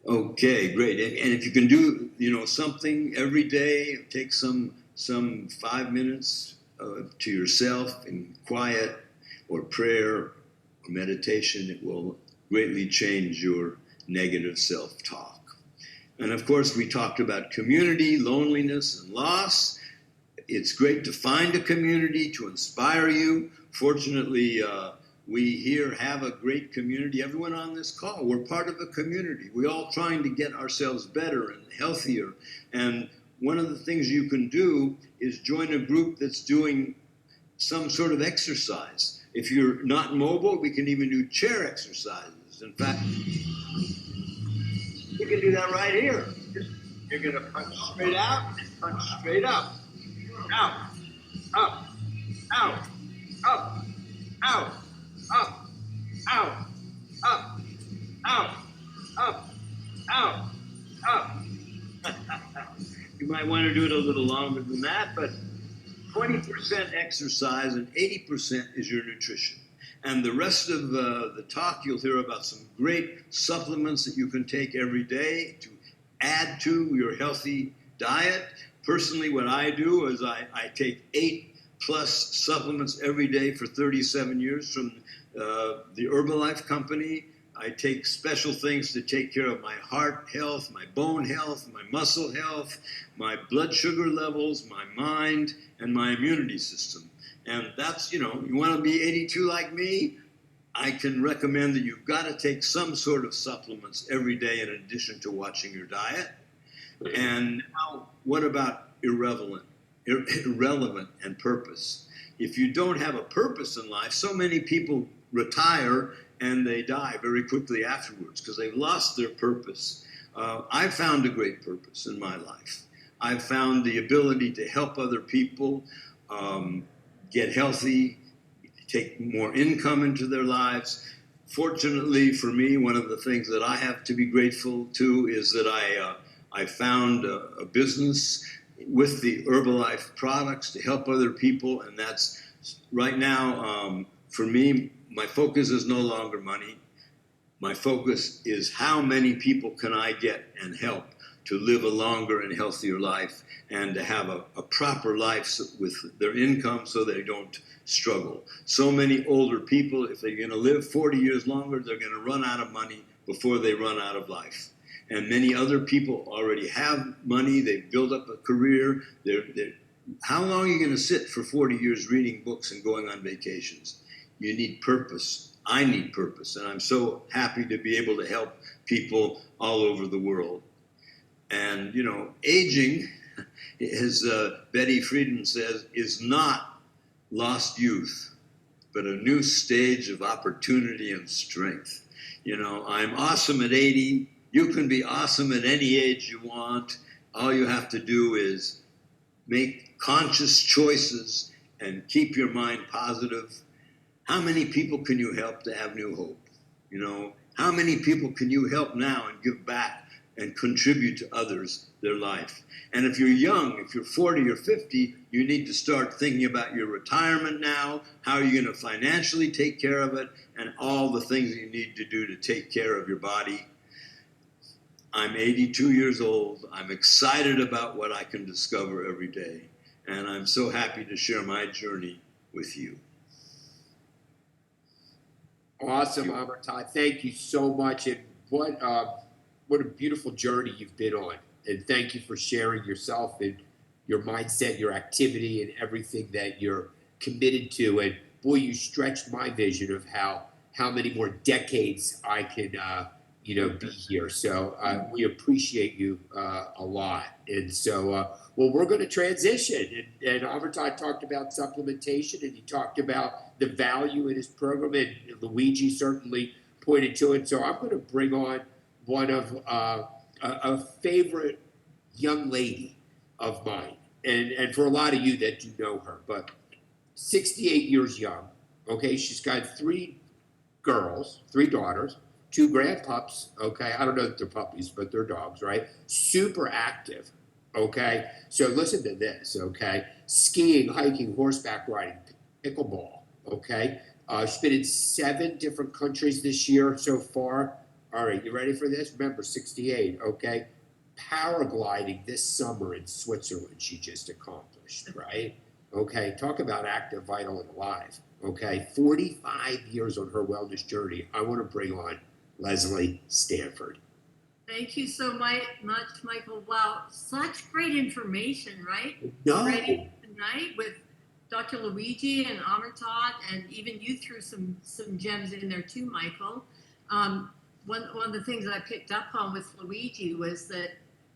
Okay, great. And if you can do, you know, something every day, take some 5 minutes to yourself in quiet or prayer or meditation, it will greatly change your negative self-talk. And of course, we talked about community, loneliness, and loss. It's great to find a community to inspire you. Fortunately, we here have a great community. Everyone on this call, we're part of a community. We're all trying to get ourselves better and healthier. And one of the things you can do is join a group that's doing some sort of exercise. If you're not mobile, we can even do chair exercises. In fact, you can do that right here. You're going to punch straight out and punch straight up. Out, up, out, up, out, up, out, up, out, up, out, up. You might want to do it a little longer than that, but 20% exercise and 80% is your nutrition. And the rest of the talk, you'll hear about some great supplements that you can take every day to add to your healthy diet. Personally, what I do is I take 8+ supplements every day for 37 years from the Herbalife company. I take special things to take care of my heart health, my bone health, my muscle health, my blood sugar levels, my mind, and my immunity system. And that's, you know, you want to be 82 like me? I can recommend that you've got to take some sort of supplements every day in addition to watching your diet. And now, what about irrelevant and purpose? If you don't have a purpose in life, so many people retire and they die very quickly afterwards because they've lost their purpose. I found a great purpose in my life. I've found the ability to help other people get healthy, take more income into their lives. Fortunately for me, one of the things that I have to be grateful to is that I found a business with the Herbalife products to help other people, and that's right now for me. My focus is no longer money. My focus is how many people can I get and help to live a longer and healthier life and to have a proper life with their income so they don't struggle. So many older people, if they're going to live 40 years longer, they're going to run out of money before they run out of life. And many other people already have money. They've built up a career. They're How long are you going to sit for 40 years reading books and going on vacations? You need purpose. I need purpose. And I'm so happy to be able to help people all over the world. And, you know, aging, as Betty Friedan says, is not lost youth, but a new stage of opportunity and strength. You know, I'm awesome at 80. You can be awesome at any age you want. All you have to do is make conscious choices and keep your mind positive. How many people can you help to have new hope? You know, how many people can you help now and give back and contribute to others their life? And if you're young, if you're 40 or 50, you need to start thinking about your retirement now. How are you going to financially take care of it, and all the things you need to do to take care of your body. I'm 82 years old. I'm excited about what I can discover every day. And I'm so happy to share my journey with you. Awesome, Amartya. Thank you so much. And what a beautiful journey you've been on. And thank you for sharing yourself and your mindset, your activity, and everything that you're committed to. And boy, you stretched my vision of how many more decades I can be here. So we appreciate you a lot. And so, well, we're going to transition. And Amartya talked about supplementation, and he talked about the value in his program, and Luigi certainly pointed to it. So I'm going to bring on one of a favorite young lady of mine, and for a lot of you that do know her, but 68 years young. Okay, she's got three daughters, two grandpups. Okay, I don't know if they're puppies, but they're dogs, right? Super active. Okay, so listen to this. Okay, skiing, hiking, horseback riding, pickleball. Okay, she's been in 7 different countries this year so far. All right, you ready for this? Remember, 68, okay? Paragliding this summer in Switzerland, she just accomplished, right? Okay, talk about active, vital, and alive. Okay, 45 years on her wellness journey. I want to bring on Leslie Stanford. Thank you so much, Michael. Wow, such great information, right? No. Ready tonight with Dr. Luigi and Amartya, and even you threw some gems in there too, Michael. One of the things that I picked up on with Luigi was that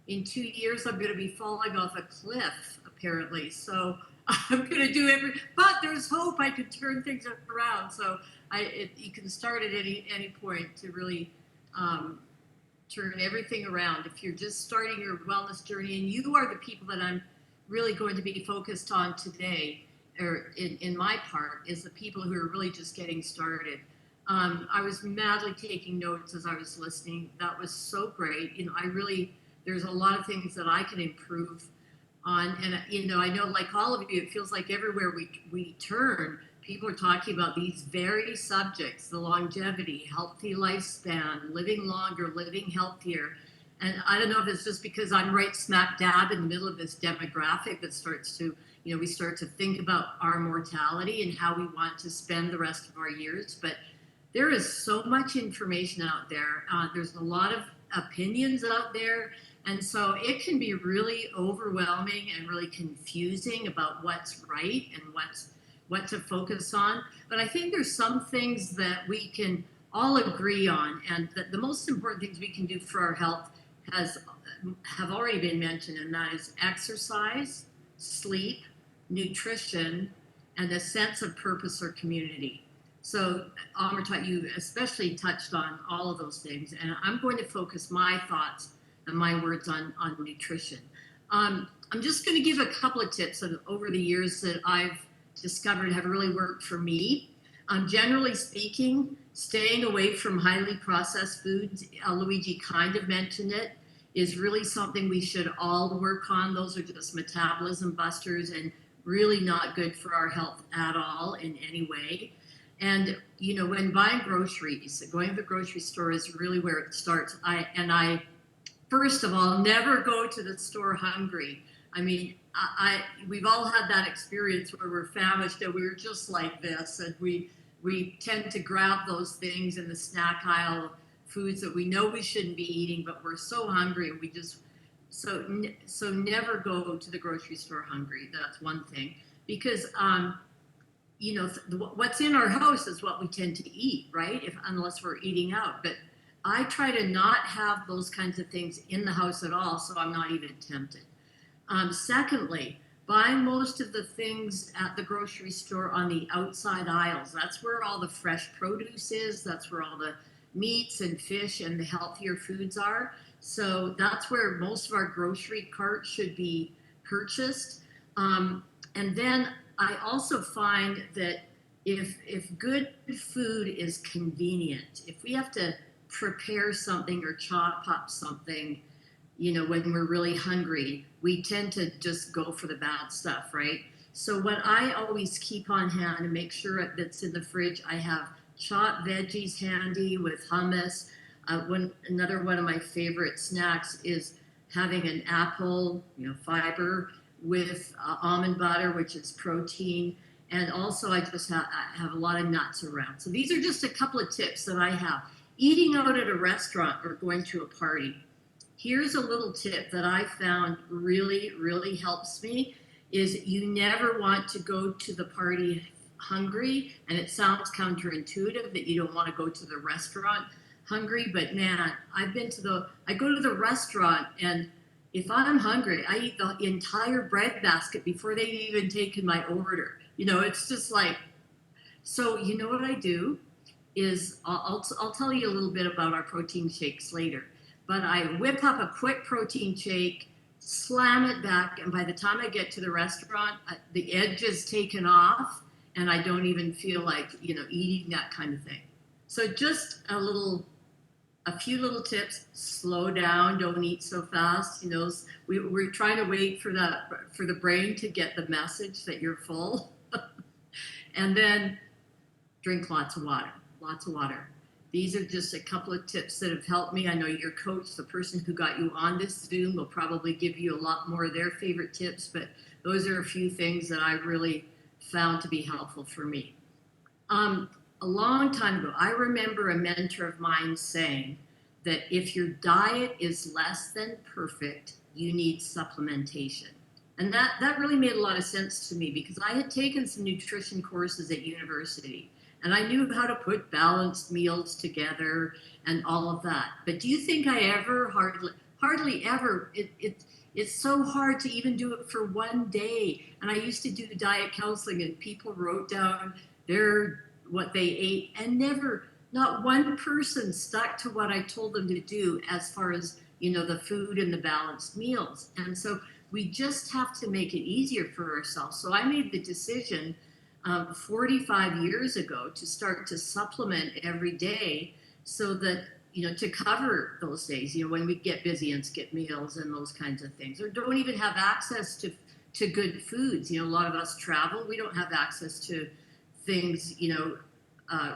in 2 years I'm going to be falling off a cliff, apparently. So I'm going to do but there's hope I could turn things around. So you can start at any point to really turn everything around. If you're just starting your wellness journey, and you are the people that I'm really going to be focused on today, or in my part, is the people who are really just getting started. I was madly taking notes as I was listening. That was so great. There's a lot of things that I can improve on. And, I know, like all of you, it feels like everywhere we turn, people are talking about these very subjects: the longevity, healthy lifespan, living longer, living healthier. And I don't know if it's just because I'm right smack dab in the middle of this demographic that starts to, we start to think about our mortality and how we want to spend the rest of our years. But there is so much information out there. There's a lot of opinions out there. And so it can be really overwhelming and really confusing about what's right and what to focus on. But I think there's some things that we can all agree on, and that the most important things we can do for our health have already been mentioned, and that is exercise, sleep, nutrition, and a sense of purpose or community. So, Amartya, you especially touched on all of those things, and I'm going to focus my thoughts and my words on nutrition. I'm just going to give a couple of tips over the years that I've discovered have really worked for me. Generally speaking, staying away from highly processed foods, Luigi kind of mentioned it, is really something we should all work on. Those are just metabolism busters and really not good for our health at all in any way. And, when buying groceries, going to the grocery store is really where it starts. I first of all, never go to the store hungry. I mean, we've all had that experience where we're famished and we're just like this, and we tend to grab those things in the snack aisle, foods that we know we shouldn't be eating, but we're so hungry and we just so never go to the grocery store hungry. That's one thing, because what's in our house is what we tend to eat, right? If unless we're eating out, but I try to not have those kinds of things in the house at all, so I'm not even tempted. Secondly, buy most of the things at the grocery store on the outside aisles. That's where all the fresh produce is. That's where all the meats and fish and the healthier foods are. So that's where most of our grocery cart should be purchased. And then I also find that if good food is convenient, if we have to prepare something or chop up something, when we're really hungry, we tend to just go for the bad stuff, right? So what I always keep on hand and make sure that's in the fridge, I have chopped veggies handy with hummus. Another one of my favorite snacks is having an apple, fiber with almond butter, which is protein. And also I just have a lot of nuts around. So these are just a couple of tips that I have. Eating out at a restaurant or going to a party. Here's a little tip that I found really, really helps me is you never want to go to the party hungry. And it sounds counterintuitive that you don't want to go to the restaurant hungry, but man, I go to the restaurant, and if I'm hungry, I eat the entire bread basket before they've even taken my order. It's just like, so what I do is I'll tell you a little bit about our protein shakes later, but I whip up a quick protein shake, slam it back, and by the time I get to the restaurant, the edge is taken off, and I don't even feel like, eating that kind of thing. So just a few little tips: slow down, don't eat so fast. We're trying to wait for the brain to get the message that you're full. And then drink lots of water. These are just a couple of tips that have helped me. I know your coach, the person who got you on this Zoom, will probably give you a lot more of their favorite tips, but those are a few things that I really found to be helpful for me. A long time ago, I remember a mentor of mine saying that if your diet is less than perfect, you need supplementation. And that really made a lot of sense to me, because I had taken some nutrition courses at university, and I knew how to put balanced meals together and all of that. But do you think I ever, hardly ever, it's so hard to even do it for one day. And I used to do diet counseling, and people wrote down what they ate, and not one person stuck to what I told them to do as far as, the food and the balanced meals. And so we just have to make it easier for ourselves. So I made the decision 45 years ago to start to supplement every day, so that, to cover those days, when we get busy and skip meals and those kinds of things, or don't even have access to good foods. A lot of us travel, we don't have access to things,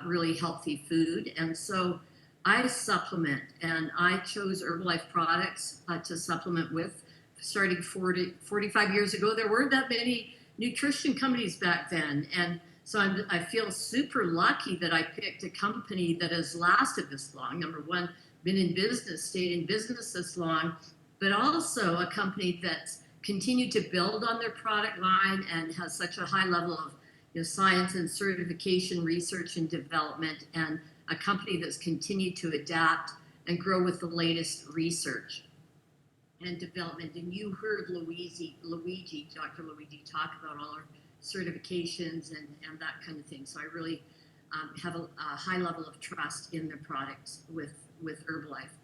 really healthy food. And so I supplement, and I chose Herbalife products to supplement with. Starting 45 years ago, there weren't that many nutrition companies back then. And so I feel super lucky that I picked a company that has lasted this long. Number one, stayed in business this long, but also a company that's continued to build on their product line and has such a high level of science and certification, research and development, and a company that's continued to adapt and grow with the latest research and development. And you heard Dr. Luigi, talk about all our certifications and that kind of thing. So I really have a high level of trust in the products with Herbalife.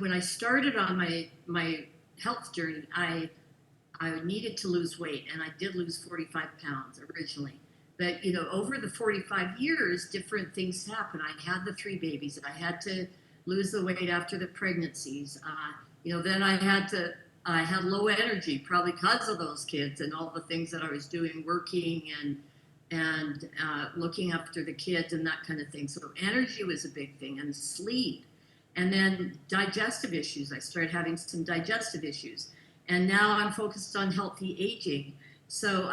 When I started on my health journey, I needed to lose weight, and I did lose 45 pounds originally. But, over the 45 years, different things happened. I had the 3 babies. I had to lose the weight after the pregnancies. Then I had low energy, probably because of those kids and all the things that I was doing, working and looking after the kids and that kind of thing. So energy was a big thing, and sleep. And then digestive issues. I started having some digestive issues. And now I'm focused on healthy aging. So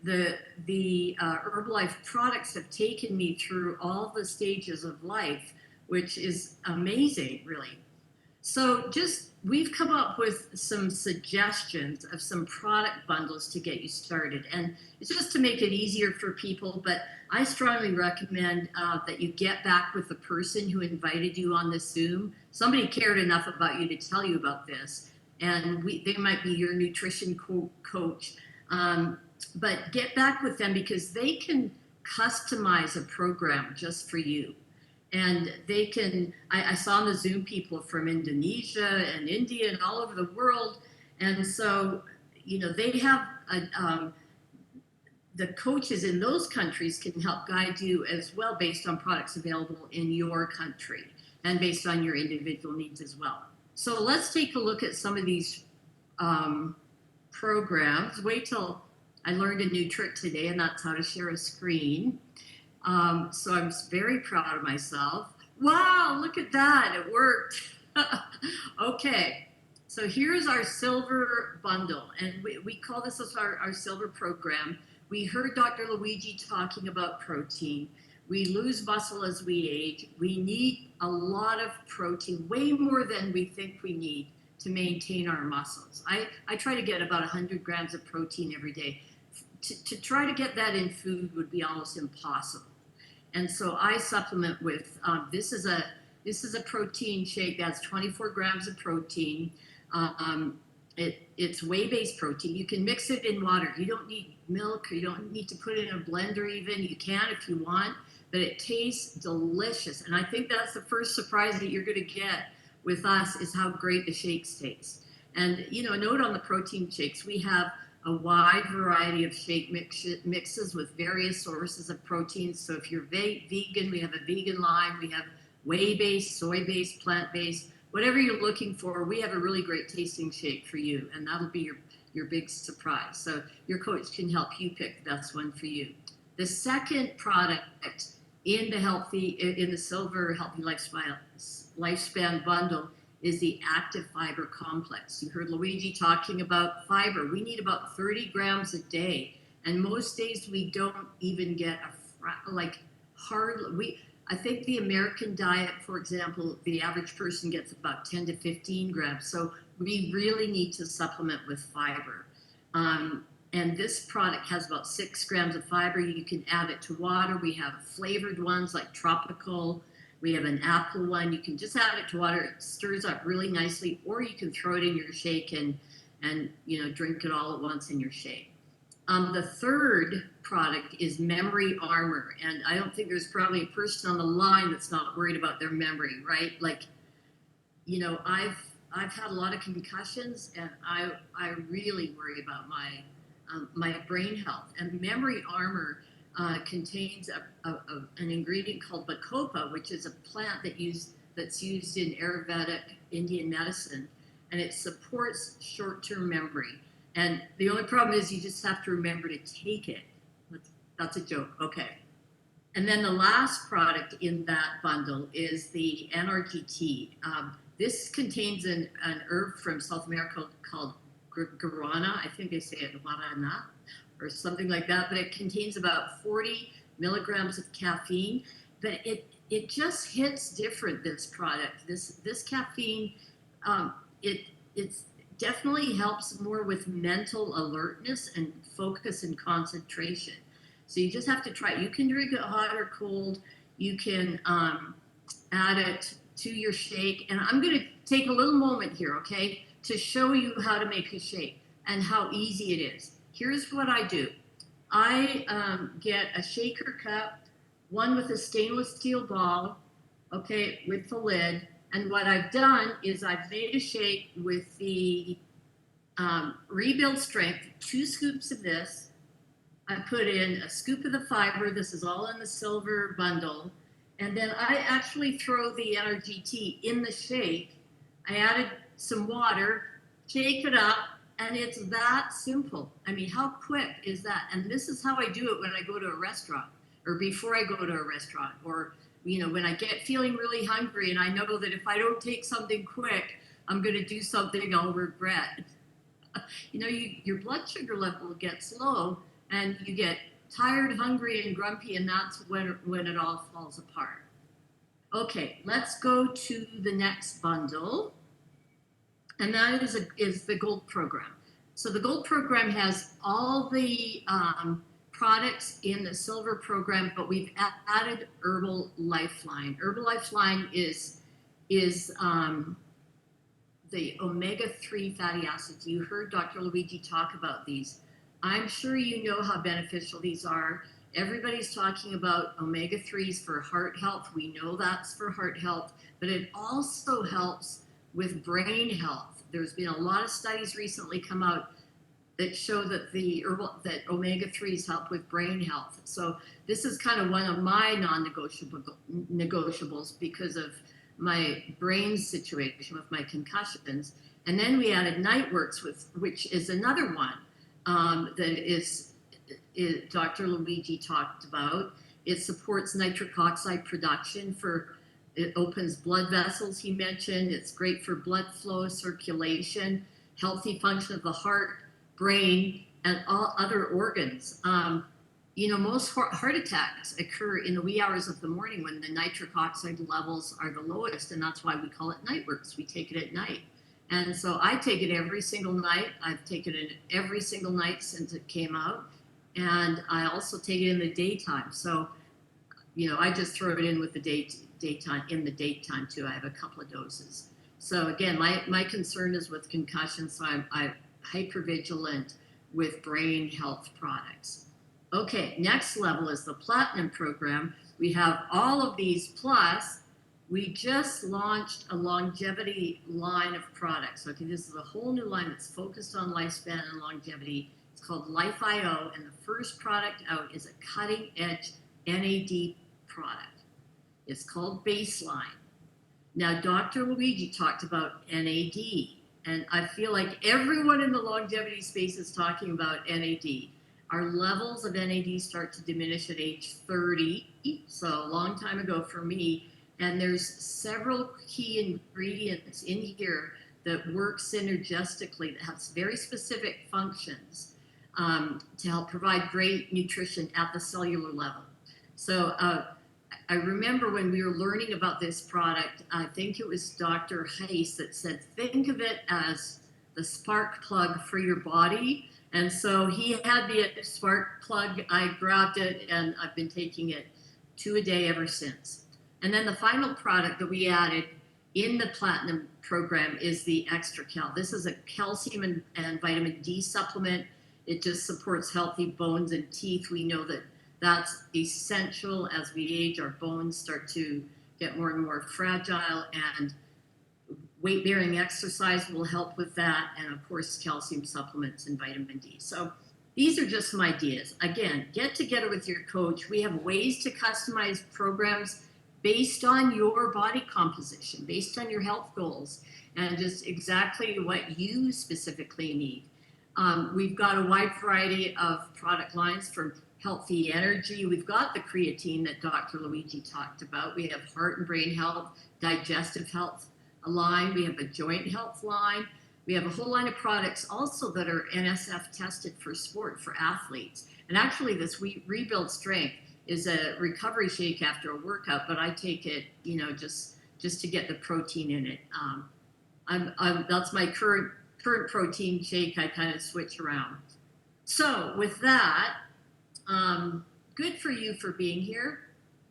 the Herbalife products have taken me through all the stages of life, which is amazing, really. So we've come up with some suggestions of some product bundles to get you started. And it's just to make it easier for people, but I strongly recommend that you get back with the person who invited you on this Zoom. Somebody cared enough about you to tell you about this. And they might be your nutrition coach. But get back with them because they can customize a program just for you. And they can, I saw on the Zoom people from Indonesia and India and all over the world. And so, they have, the coaches in those countries can help guide you as well based on products available in your country and based on your individual needs as well. So let's take a look at some of these programs. Wait till I learned a new trick today, and that's how to share a screen. So I'm very proud of myself. Wow, look at that, it worked. Okay, so here's our silver bundle, and we call this our silver program. We heard Dr. Luigi talking about protein. We lose muscle as we age. We need a lot of protein, way more than we think we need to maintain our muscles. I try to get about 100 grams of protein every day. To try to get that in food would be almost impossible. And so I supplement with, this is a protein shake that's 24 grams of protein. It's whey-based protein. You can mix it in water. You don't need milk. You don't need to put it in a blender even. You can if you want, but it tastes delicious. And I think that's the first surprise that you're going to get with us is how great the shakes taste. And, a note on the protein shakes, we have a wide variety of shake mixes with various sources of proteins. So if you're vegan, we have a vegan line. We have whey-based, soy-based, plant-based. Whatever you're looking for, we have a really great tasting shake for you, and that'll be your big surprise. So your coach can help you pick the best one for you. The second product in the silver healthy lifespan bundle is the active fiber complex. You heard Luigi talking about fiber. We need about 30 grams a day, and most days we don't even get I think the American diet, for example, the average person gets about 10 to 15 grams. So we really need to supplement with fiber. And this product has about 6 grams of fiber. You can add it to water. We have flavored ones like tropical. We have an apple one. You can just add it to water. It stirs up really nicely, or you can throw it in your shake and drink it all at once in your shake. The third product is Memory Armor, and I don't think there's probably a person on the line that's not worried about their memory, right? I've had a lot of concussions, and I really worry about my brain health. And Memory Armor contains an ingredient called bacopa, which is a plant that's used in Ayurvedic Indian medicine, and it supports short-term memory. And the only problem is you just have to remember to take it. That's a joke, okay. And then the last product in that bundle is the NRGT. This contains an herb from South America called guarana. I think they say it guarana or something like that, but it contains about 40 milligrams of caffeine. But it just hits different, this product. This caffeine, it's definitely helps more with mental alertness and focus and concentration. So you just have to try it. You can drink it hot or cold. You can add it to your shake. And I'm going to take a little moment here, okay, to show you how to make a shake and how easy it is. Here's what I do. I get a shaker cup, one with a stainless steel ball, okay, with the lid. And what I've done is I've made a shake with the Rebuild Strength, 2 scoops of this. I put in a scoop of the fiber. This is all in the silver bundle. And then I actually throw the NRGT in the shake. I added some water, shake it up, and it's that simple. I mean, how quick is that? And this is how I do it when I go to a restaurant or before I go to a restaurant or when I get feeling really hungry and I know that if I don't take something quick, I'm going to do something I'll regret. Your blood sugar level gets low and you get tired, hungry, and grumpy, and that's when it all falls apart. Okay, let's go to the next bundle. and that is the Gold Program. So the Gold Program has all the products in the Silver Program, but we've added Herbal Lifeline. Herbal Lifeline is the omega-3 fatty acids. You heard Dr. Luigi talk about these. I'm sure you know how beneficial these are. Everybody's talking about omega-3s for heart health. We know that's for heart health, but it also helps with brain health. There's been a lot of studies recently come out that show that that omega-3s help with brain health. So this is kind of one of my non-negotiables because of my brain situation with my concussions. And then we added Nightworks, which is another one that Dr. Luigi talked about. It supports nitric oxide production it opens blood vessels, he mentioned. It's great for blood flow, circulation, healthy function of the heart, brain, and all other organs. Most heart attacks occur in the wee hours of the morning when the nitric oxide levels are the lowest, and that's why we call it Nightworks. We take it at night. And so I take it every single night. I've taken it every single night since it came out. And I also take it in the daytime. So, I just throw it in with the daytime too. I have a couple of doses. So again, my concern is with concussion, so I'm hypervigilant with brain health products. Okay, next level is the Platinum Program. We have all of these, plus we just launched a longevity line of products. Okay, this is a whole new line that's focused on lifespan and longevity. It's called Life.io, and the first product out is a cutting-edge NAD product. It's called Baseline. Now, Dr. Luigi talked about NAD, and I feel like everyone in the longevity space is talking about NAD. Our levels of NAD start to diminish at age 30, so a long time ago for me, and there's several key ingredients in here that work synergistically that have very specific functions to help provide great nutrition at the cellular level. So I remember when we were learning about this product, I think it was Dr. Heiss that said, think of it as the spark plug for your body. And so he had the spark plug. I grabbed it, and I've been taking it 2 a day ever since. And then the final product that we added in the Platinum Program is the Extra Cal. This is a calcium and vitamin D supplement. It just supports healthy bones and teeth. We know that that's essential. As we age, our bones start to get more and more fragile, and weight-bearing exercise will help with that, and of course calcium supplements and vitamin D. So these are just some ideas. Again, get together with your coach. We have ways to customize programs based on your body composition, based on your health goals, and just exactly what you specifically need. We've got a wide variety of product lines from healthy energy. We've got the creatine that Dr. Luigi talked about. We have heart and brain health, digestive health line. We have a joint health line. We have a whole line of products also that are NSF tested for sport, for athletes. And actually this Rebuild Strength is a recovery shake after a workout, but I take it, just to get the protein in it. That's my current protein shake. I kind of switch around. So with that, good for you for being here,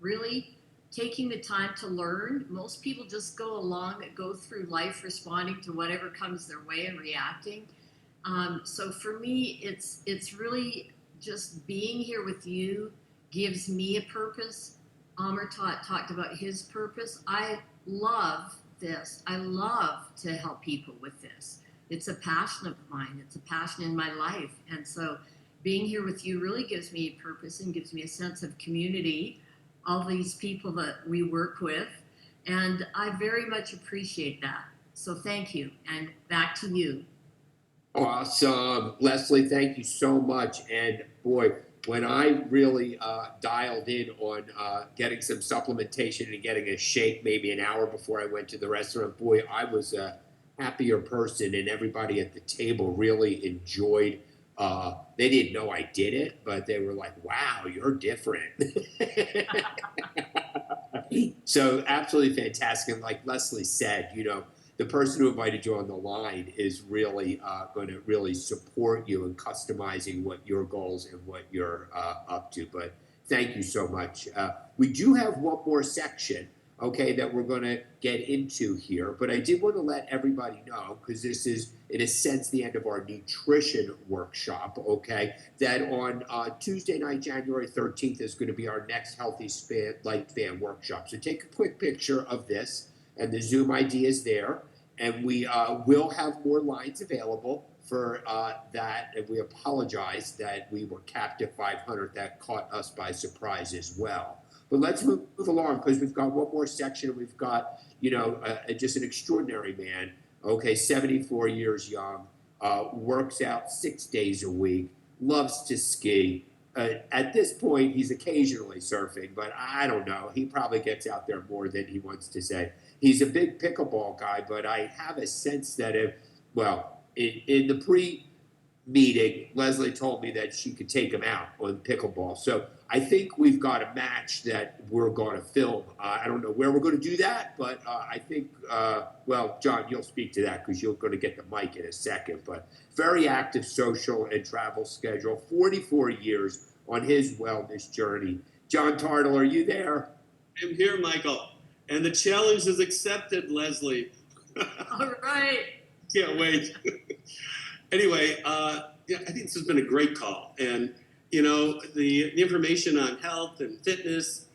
really taking the time to learn. Most people just go through life responding to whatever comes their way and reacting. So for me, it's really just being here with you gives me a purpose. Amr talked about his purpose. I love this. I love to help people with this. It's a passion of mine. It's a passion in my life. And so being here with you really gives me a purpose and gives me a sense of community, all these people that we work with. And I very much appreciate that. So thank you. And back to you. Awesome. Leslie, thank you so much. And boy, when I really dialed in on getting some supplementation and getting a shake maybe an hour before I went to the restaurant, boy, I was a happier person, and everybody at the table really enjoyed. They didn't know I did it, but they were like, wow, you're different. So absolutely fantastic. And like Leslie said, the person who invited you on the line is really going to really support you in customizing what your goals and what you're up to. But thank you so much. We do have one more section, okay, that we're going to get into here. But I did want to let everybody know, because this is, in a sense, the end of our nutrition workshop, okay, that on Tuesday night, January 13th, is going to be our next Healthy Life Span workshop. So take a quick picture of this, and the Zoom ID is there. And we will have more lines available for that. And we apologize that we were capped at 500. That caught us by surprise as well. But let's move along, because we've got one more section. We've got, just an extraordinary man. Okay, 74 years young, works out 6 days a week, loves to ski. At this point, he's occasionally surfing, but I don't know. He probably gets out there more than he wants to say. He's a big pickleball guy, but I have a sense that in the pre-meeting, Leslie told me that she could take him out on pickleball. So I think we've got a match that we're going to film. I don't know where we're going to do that, but I think, John, you'll speak to that because you're going to get the mic in a second. But very active social and travel schedule, 44 years on his wellness journey. John Tartle, are you there? I'm here, Michael. And the challenge is accepted, Leslie. All right. Can't wait. Anyway, I think this has been a great call. And, the information on health and fitness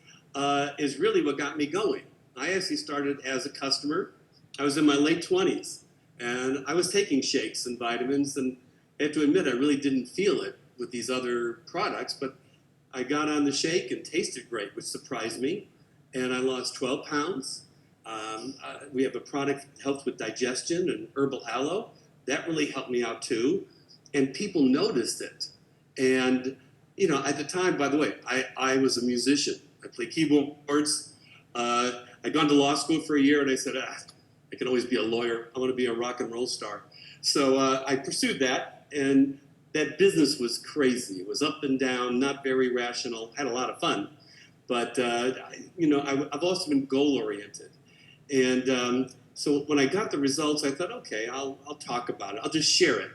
is really what got me going. I actually started as a customer. I was in my late 20s, and I was taking shakes and vitamins. And I have to admit, I really didn't feel it with these other products. But I got on the shake and tasted great, which surprised me. And I lost 12 pounds. We have a product that helps with digestion and herbal aloe. That really helped me out too. And people noticed it. And, at the time, by the way, I was a musician. I played keyboards. I'd gone to law school for a year, and I said, I can always be a lawyer. I want to be a rock and roll star. So I pursued that, and that business was crazy. It was up and down, not very rational, had a lot of fun. But, I've also been goal-oriented. And so when I got the results, I thought, okay, I'll talk about it. I'll just share it.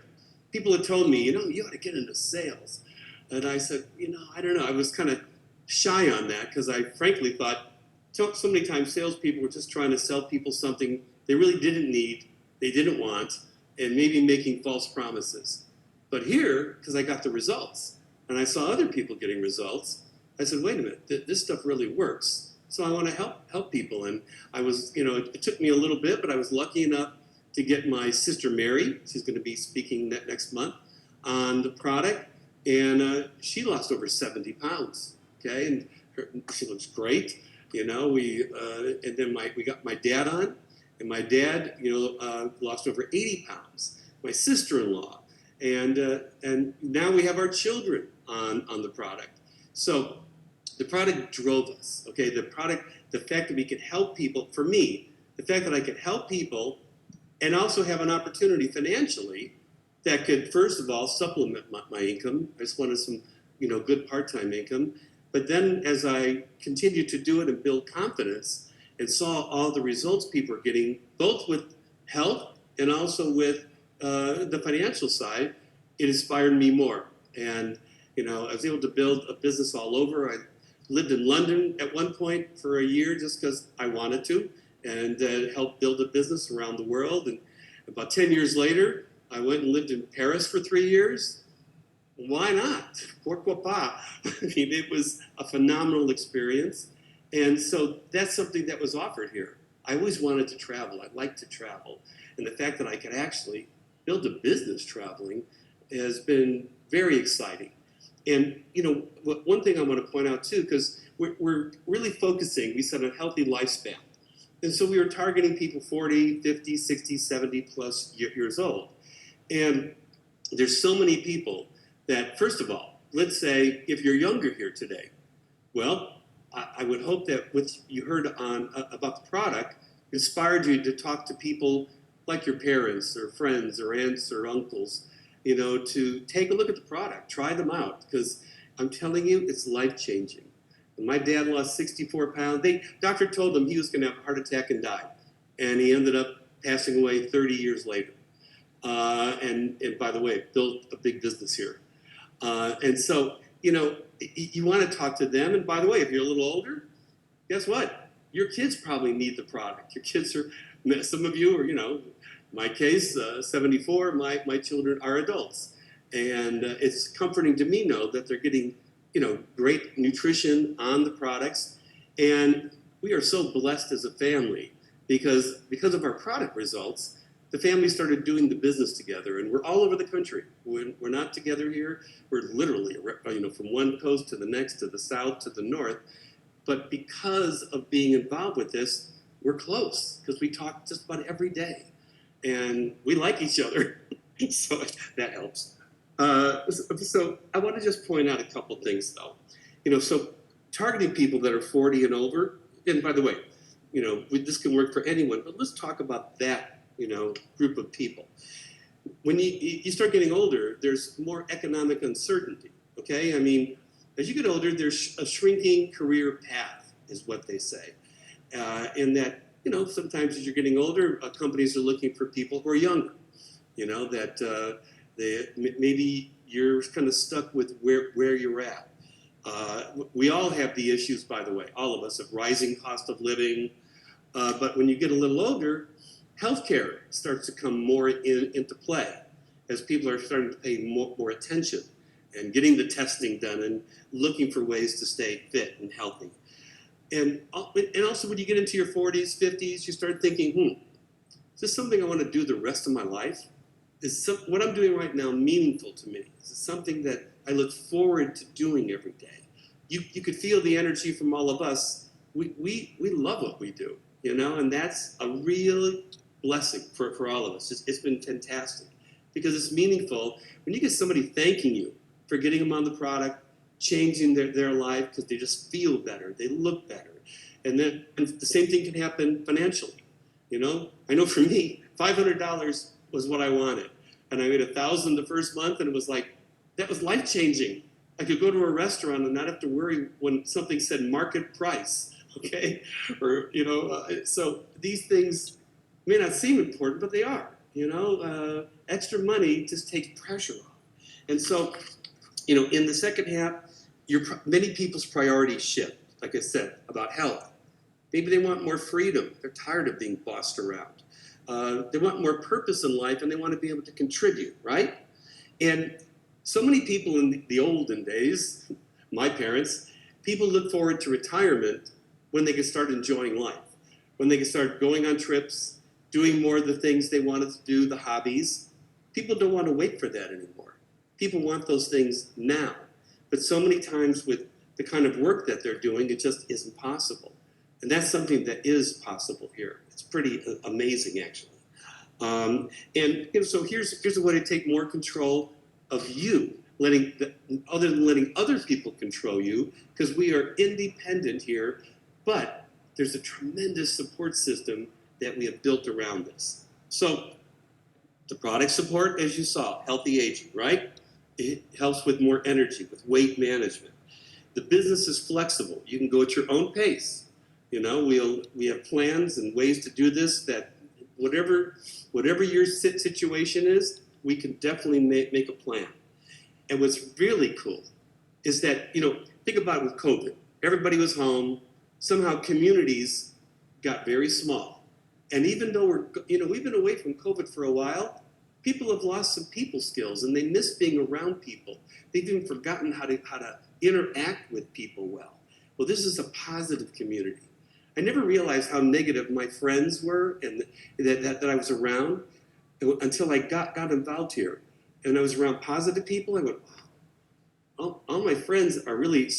People had told me, you ought to get into sales. And I said, I don't know. I was kind of shy on that because I frankly thought so many times salespeople were just trying to sell people something they really didn't need, they didn't want, and maybe making false promises. But here, because I got the results, and I saw other people getting results, I said, wait a minute, this stuff really works. So I want to help people. And I was, it took me a little bit, but I was lucky enough to get my sister Mary, she's going to be speaking next month, on the product. And she lost over 70 pounds, okay? And she looks great, and then we got my dad on, and my dad, lost over 80 pounds. My sister-in-law, and now we have our children on the product. So the product drove us, okay? The fact that we could help people, for me, the fact that I could help people and also have an opportunity financially that could, first of all, supplement my income. I just wanted some, good part-time income. But then as I continued to do it and build confidence and saw all the results people are getting, both with health and also with the financial side, it inspired me more. And, I was able to build a business all over. I lived in London at one point for a year just because I wanted to, and helped build a business around the world. And about 10 years later, I went and lived in Paris for 3 years. Why not? Pourquoi pas? I mean, it was a phenomenal experience. And so that's something that was offered here. I always wanted to travel. I like to travel. And the fact that I could actually build a business traveling has been very exciting. And, one thing I want to point out too, because we're really focusing, we said, on healthy lifespan. And so we were targeting people 40, 50, 60, 70 plus years old. And there's so many people that, first of all, let's say if you're younger here today, well, I would hope that what you heard about the product inspired you to talk to people like your parents or friends or aunts or uncles, to take a look at the product, try them out, because I'm telling you, it's life-changing. When my dad lost 64 pounds, doctor told him he was going to have a heart attack and die. And he ended up passing away 30 years later. And by the way, built a big business here. And so, you want to talk to them. And by the way, if you're a little older, guess what? Your kids probably need the product. Your kids are, some of you are, my case, 74, my children are adults. And it's comforting to me know that they're getting, great nutrition on the products. And we are so blessed as a family because of our product results, the family started doing the business together, and we're all over the country. We're not together here. We're literally, from one coast to the next, to the south, to the north. But because of being involved with this, we're close because we talk just about every day, and we like each other, so that helps. So I want to just point out a couple things, though. So targeting people that are 40 and over, and by the way, this can work for anyone, but let's talk about that, group of people. When you start getting older, there's more economic uncertainty, okay? I mean, as you get older, there's a shrinking career path, is what they say. In that, sometimes as you're getting older, companies are looking for people who are younger, that maybe you're kind of stuck with where you're at. We all have the issues, by the way, all of us, of rising cost of living. But when you get a little older, healthcare starts to come more into play as people are starting to pay more attention and getting the testing done and looking for ways to stay fit and healthy. And also when you get into your 40s, 50s, you start thinking, is this something I want to do the rest of my life? Is what I'm doing right now meaningful to me? Is it something that I look forward to doing every day? You could feel the energy from all of us. We love what we do, and that's a real blessing for all of us. It's been fantastic because it's meaningful when you get somebody thanking you for getting them on the product, changing their life because they just feel better, they look better. And then the same thing can happen financially. I know for me, $500 was what I wanted. And I made $1,000 the first month, and it was like, that was life-changing. I could go to a restaurant and not have to worry when something said market price, okay? Or, so these things may not seem important, but they are, extra money just takes pressure off. And so, in the second half, many people's priorities shift, like I said, about health. Maybe they want more freedom. They're tired of being bossed around. They want more purpose in life, and they want to be able to contribute, right? And so many people in the olden days, my parents, people look forward to retirement when they could start enjoying life, when they could start going on trips, doing more of the things they wanted to do, the hobbies. People don't want to wait for that anymore. People want those things now. But so many times with the kind of work that they're doing, it just isn't possible. And that's something that is possible here. It's pretty amazing, actually. So here's a way to take more control of you, other than letting other people control you, because we are independent here, but there's a tremendous support system that we have built around this. So the product support, as you saw, healthy aging, right? It helps with more energy, with weight management. The business is flexible. You can go at your own pace. We have plans and ways to do this that whatever your situation is, we can definitely make a plan. And what's really cool is that, think about it with COVID. Everybody was home. Somehow communities got very small. And even though we've been away from COVID for a while, people have lost some people skills and they miss being around people. They've even forgotten how to interact with people well. Well, this is a positive community. I never realized how negative my friends were and that I was around until I got involved here. And I was around positive people. I went, wow, all my friends are really,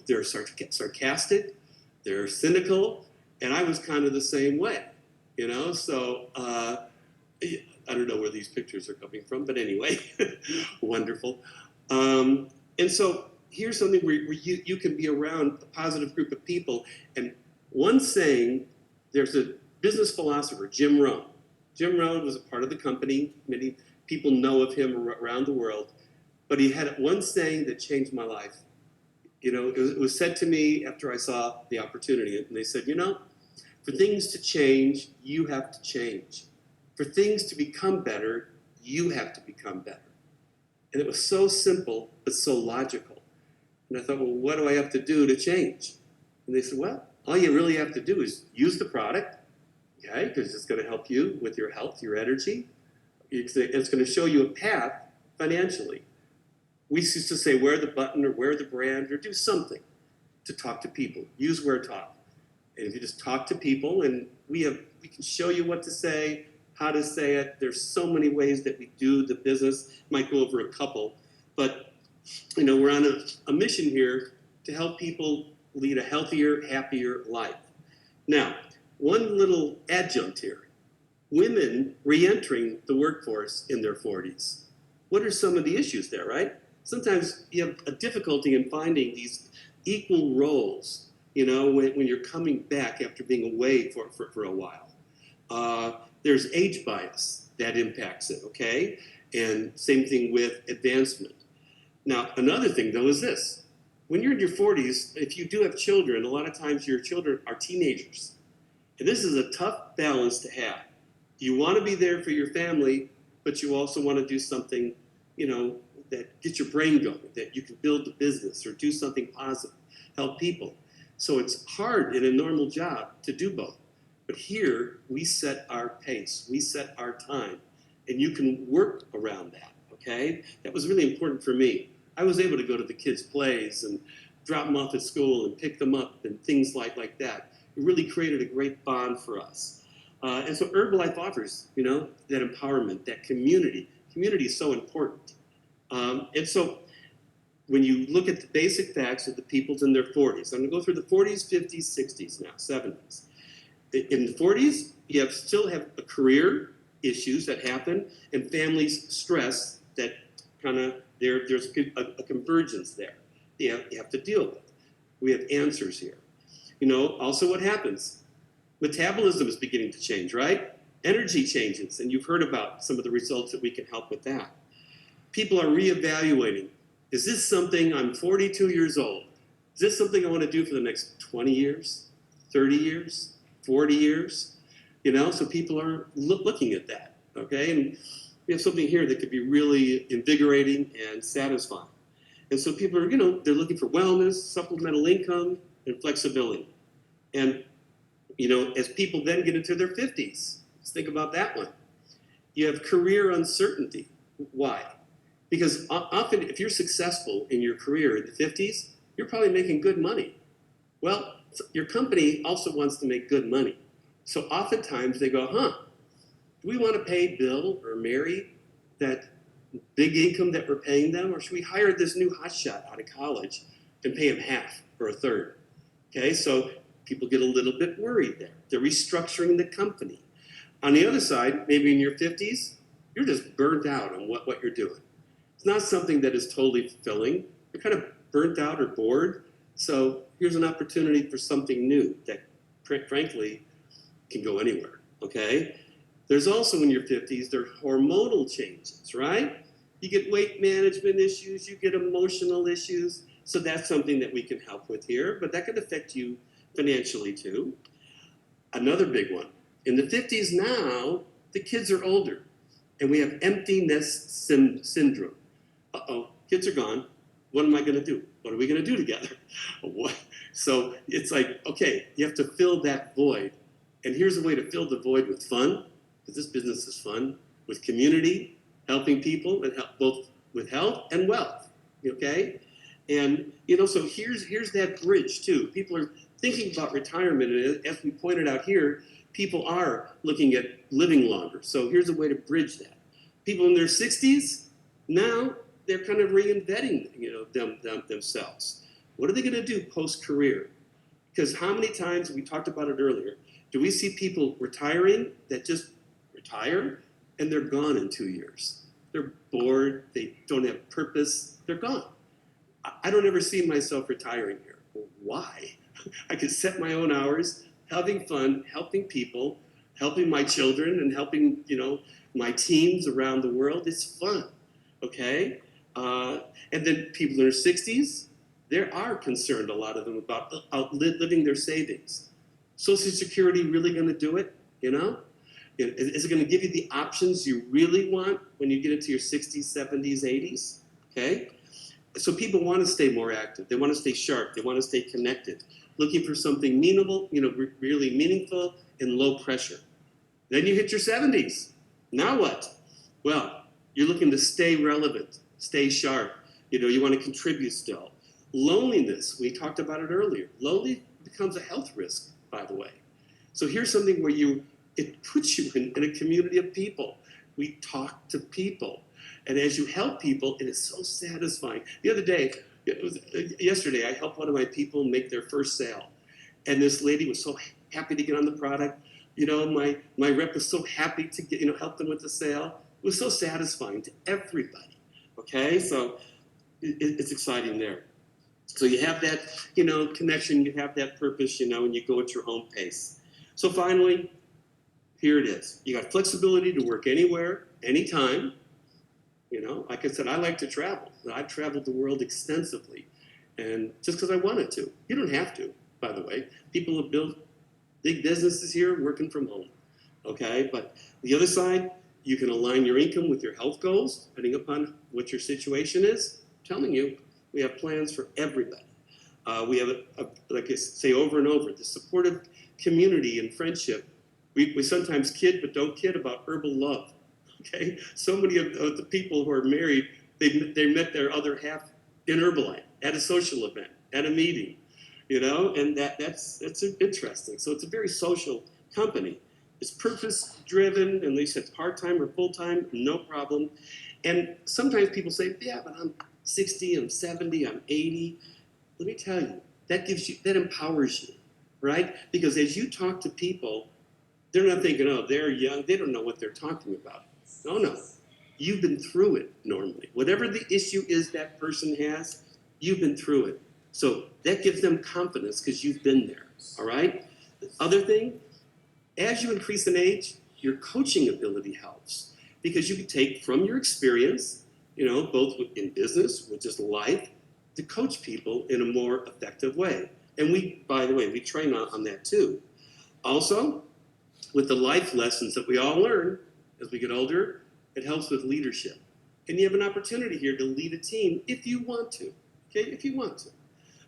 they're sarcastic, they're cynical, and I was kind of the same way, So I don't know where these pictures are coming from, but anyway, wonderful. And so here's something where you can be around a positive group of people. And one saying, there's a business philosopher, Jim Rohn. Jim Rohn was a part of the company. Many people know of him around the world. But he had one saying that changed my life. It was said to me after I saw the opportunity. And they said, for things to change, you have to change. For things to become better, you have to become better. And it was so simple, but so logical. And I thought, well, what do I have to do to change? And they said, well, all you really have to do is use the product, okay, because it's going to help you with your health, your energy. It's going to show you a path financially. We used to say, wear the button or wear the brand or do something to talk to people. Use Wear Talk. And if you just talk to people, and we can show you what to say, how to say it. There's so many ways that we do the business. Might go over a couple, but we're on a mission here to help people lead a healthier, happier life. Now, one little adjunct here: women re-entering the workforce in their 40s. What are some of the issues there, right? Sometimes you have a difficulty in finding these equal roles, when you're coming back after being away for a while. There's age bias that impacts it, okay? And same thing with advancement. Now, another thing, though, is this. When you're in your 40s, if you do have children, a lot of times your children are teenagers. And this is a tough balance to have. You want to be there for your family, but you also want to do something, that gets your brain going, that you can build the business or do something positive, help people. So it's hard in a normal job to do both. But here, we set our pace, we set our time, and you can work around that, okay? That was really important for me. I was able to go to the kids' plays and drop them off at school and pick them up and things like that. It really created a great bond for us. And so Herbalife offers, that empowerment, that community. Community is so important. And so when you look at the basic facts of the peoples in their 40s, I'm going to go through the 40s, 50s, 60s now, 70s. In the 40s, you still have a career issues that happen and families stress that kind of there's a convergence there. You have to deal with. We have answers here. Also what happens? Metabolism is beginning to change, right? Energy changes, and you've heard about some of the results that we can help with that. People are reevaluating. Is this something, I'm 42 years old, is this something I want to do for the next 20 years, 30 years, 40 years? So people are looking at that, okay? And we have something here that could be really invigorating and satisfying. And so people are, they're looking for wellness, supplemental income, and flexibility. And, as people then get into their 50s, let's think about that one. You have career uncertainty. Why? Because often if you're successful in your career in the 50s, you're probably making good money. Well, your company also wants to make good money. So oftentimes they go, do we want to pay Bill or Mary that big income that we're paying them? Or should we hire this new hotshot out of college and pay him half or a third? Okay, so people get a little bit worried there. They're restructuring the company. On the other side, maybe in your 50s, you're just burnt out on what you're doing. It's not something that is totally fulfilling. You're kind of burnt out or bored. So here's an opportunity for something new that, frankly, can go anywhere, okay? There's also in your 50s, there are hormonal changes, right? You get weight management issues, you get emotional issues. So that's something that we can help with here, but that can affect you financially too. Another big one. In the 50s now, the kids are older, and we have empty nest syndrome. Uh-oh, kids are gone. What am I going to do? What are we going to do together? So it's like, okay, you have to fill that void. And here's a way to fill the void with fun, because this business is fun, with community, helping people, and both with health and wealth, okay? And, so here's that bridge, too. People are thinking about retirement, and as we pointed out here, people are looking at living longer. So here's a way to bridge that. People in their 60s, now they're kind of reinventing, themselves. What are they going to do post-career? Because how many times, we talked about it earlier, do we see people retiring that just retire and they're gone in 2 years? They're bored, they don't have purpose, they're gone. I don't ever see myself retiring here. Well, why? I can set my own hours, having fun, helping people, helping my children, and helping, my teams around the world. It's fun, okay? And then people in their 60s, they are concerned, a lot of them, about outliving their savings. Social Security really going to do it, Is it going to give you the options you really want when you get into your 60s, 70s, 80s? Okay? So people want to stay more active. They want to stay sharp. They want to stay connected, looking for something meaningful, really meaningful and low pressure. Then you hit your 70s. Now what? Well, you're looking to stay relevant, stay sharp. You want to contribute still. Loneliness, we talked about it earlier. Lonely becomes a health risk, by the way. So here's something where it puts you in a community of people. We talk to people. And as you help people, it is so satisfying. The other day, yesterday, I helped one of my people make their first sale. And this lady was so happy to get on the product. My rep was so happy to get, help them with the sale. It was so satisfying to everybody. Okay, so it's exciting there. So you have that, connection, you have that purpose, and you go at your own pace. So finally, here it is. You got flexibility to work anywhere, anytime. Like I said, I like to travel. I've traveled the world extensively, and just because I wanted to. You don't have to, by the way. People have built big businesses here working from home, okay? But the other side, you can align your income with your health goals, depending upon what your situation is. I'm telling you, we have plans for everybody. We have, like I say over and over, the supportive community and friendship. We sometimes kid but don't kid about herbal love. Okay, so many of the people who are married, they met their other half in Herbalife at a social event, at a meeting, and that's interesting. So it's a very social company. It's purpose driven, and they said part-time or full-time, no problem. And sometimes people say, yeah, but I'm 60, I'm 70, I'm 80. Let me tell you, that empowers you, right? Because as you talk to people, they're not thinking, oh, they're young, they don't know what they're talking about. No. You've been through it normally. Whatever the issue is that person has, you've been through it. So that gives them confidence because you've been there, all right? The other thing, as you increase in age, your coaching ability helps because you can take from your experience, both in business, with just life, to coach people in a more effective way. And by the way, we train on that too. Also, with the life lessons that we all learn, as we get older, it helps with leadership. And you have an opportunity here to lead a team if you want to, okay, if you want to.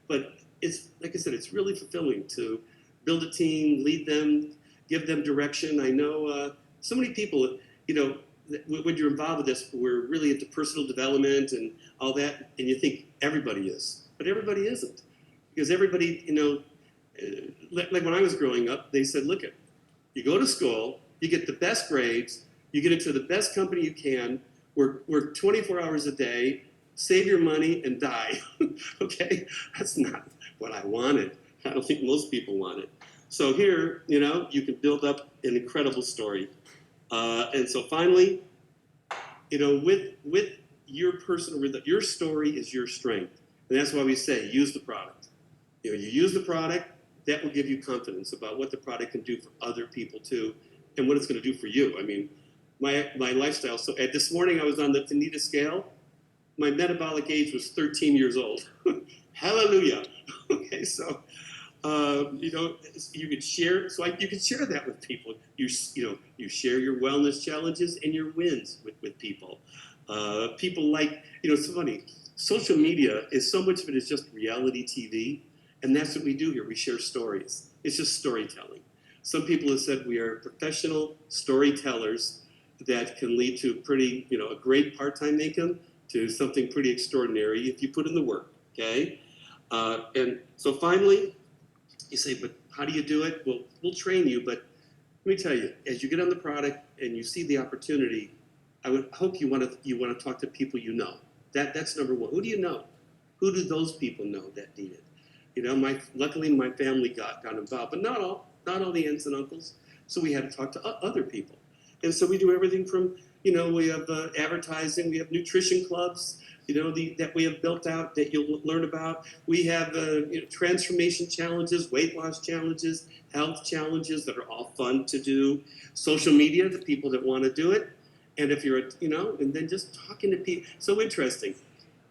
But it's, like I said, it's really fulfilling to build a team, lead them, give them direction. I know so many people, when you're involved with this, we're really into personal development and all that, and you think everybody is, but everybody isn't. Because everybody, like when I was growing up, they said, look, you go to school, you get the best grades, you get into the best company you can, work 24 hours a day, save your money, and die. Okay? That's not what I wanted. I don't think most people want it. So here, you can build up an incredible story. And so finally, with your your story is your strength. And that's why we say use the product. You use the product, that will give you confidence about what the product can do for other people too, and what it's going to do for you. I mean, my lifestyle. So this morning I was on the Tanita scale. My metabolic age was 13 years old. Hallelujah. Okay, so you could share. So you could share that with people. You share your wellness challenges and your wins with people. People like it's funny. Social media is so much of it is just reality TV, and that's what we do here. We share stories. It's just storytelling. Some people have said we are professional storytellers that can lead to a great part-time income to something pretty extraordinary if you put in the work, okay? And so finally, you say, but how do you do it? Well, we'll train you, but let me tell you, as you get on the product and you see the opportunity, I would hope you want to talk to people you know. That's number one. Who do you know? Who do those people know that need it? Luckily my family got involved, but not all the aunts and uncles. So we had to talk to other people. And so we do everything from, we have advertising, we have nutrition clubs, that we have built out that you'll learn about. We have transformation challenges, weight loss challenges, health challenges that are all fun to do. Social media, the people that want to do it. And if you're, and then just talking to people. So interesting.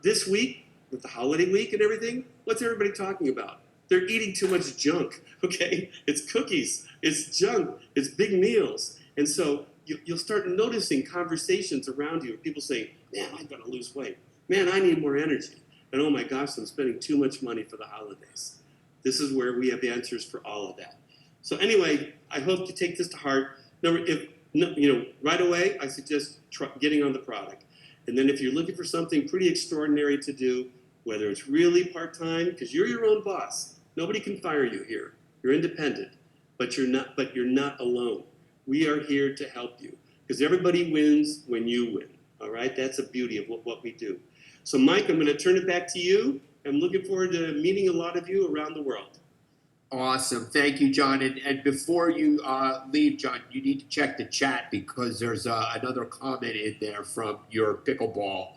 This week, with the holiday week and everything, what's everybody talking about? They're eating too much junk, okay? It's cookies, it's junk, it's big meals. And so you'll start noticing conversations around you of people saying, man, I've got to lose weight. Man, I need more energy. And oh my gosh, I'm spending too much money for the holidays. This is where we have answers for all of that. So anyway, I hope you take this to heart. Right away, I suggest getting on the product. And then if you're looking for something pretty extraordinary to do, whether it's really part-time, because you're your own boss. Nobody can fire you here. You're independent, but you're not alone. We are here to help you because everybody wins when you win. All right, that's the beauty of what we do. So, Mike, I'm going to turn it back to you. I'm looking forward to meeting a lot of you around the world. Awesome. Thank you, John. And before you leave, John, you need to check the chat because there's another comment in there from your pickleball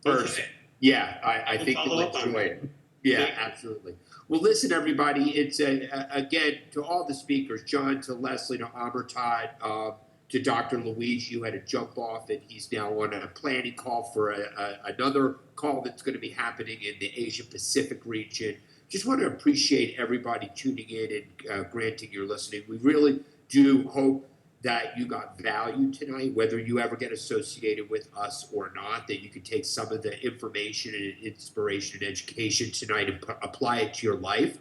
person. Okay. Yeah, I think follow you'll up on enjoy that. it. Yeah, absolutely. Well, listen, everybody. It's again to all the speakers, John, to Leslie, to Amartad, to Dr. Luigi, who had to jump off, and he's now on a planning call for another call that's going to be happening in the Asia Pacific region. Just want to appreciate everybody tuning in and granting your listening. We really do hope that you got value tonight, whether you ever get associated with us or not, that you can take some of the information and inspiration and education tonight and apply it to your life,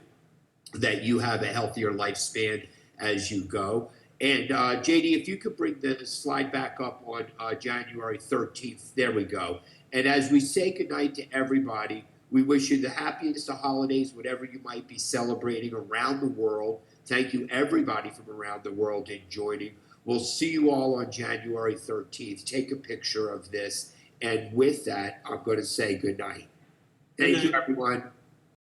that you have a healthier lifespan as you go. And JD, if you could bring the slide back up on January 13th, there we go. And as we say goodnight to everybody, we wish you the happiest of holidays, whatever you might be celebrating around the world. Thank you, everybody from around the world, in joining. We'll see you all on January 13th. Take a picture of this. And with that, I'm going to say good night. Thank you, everyone.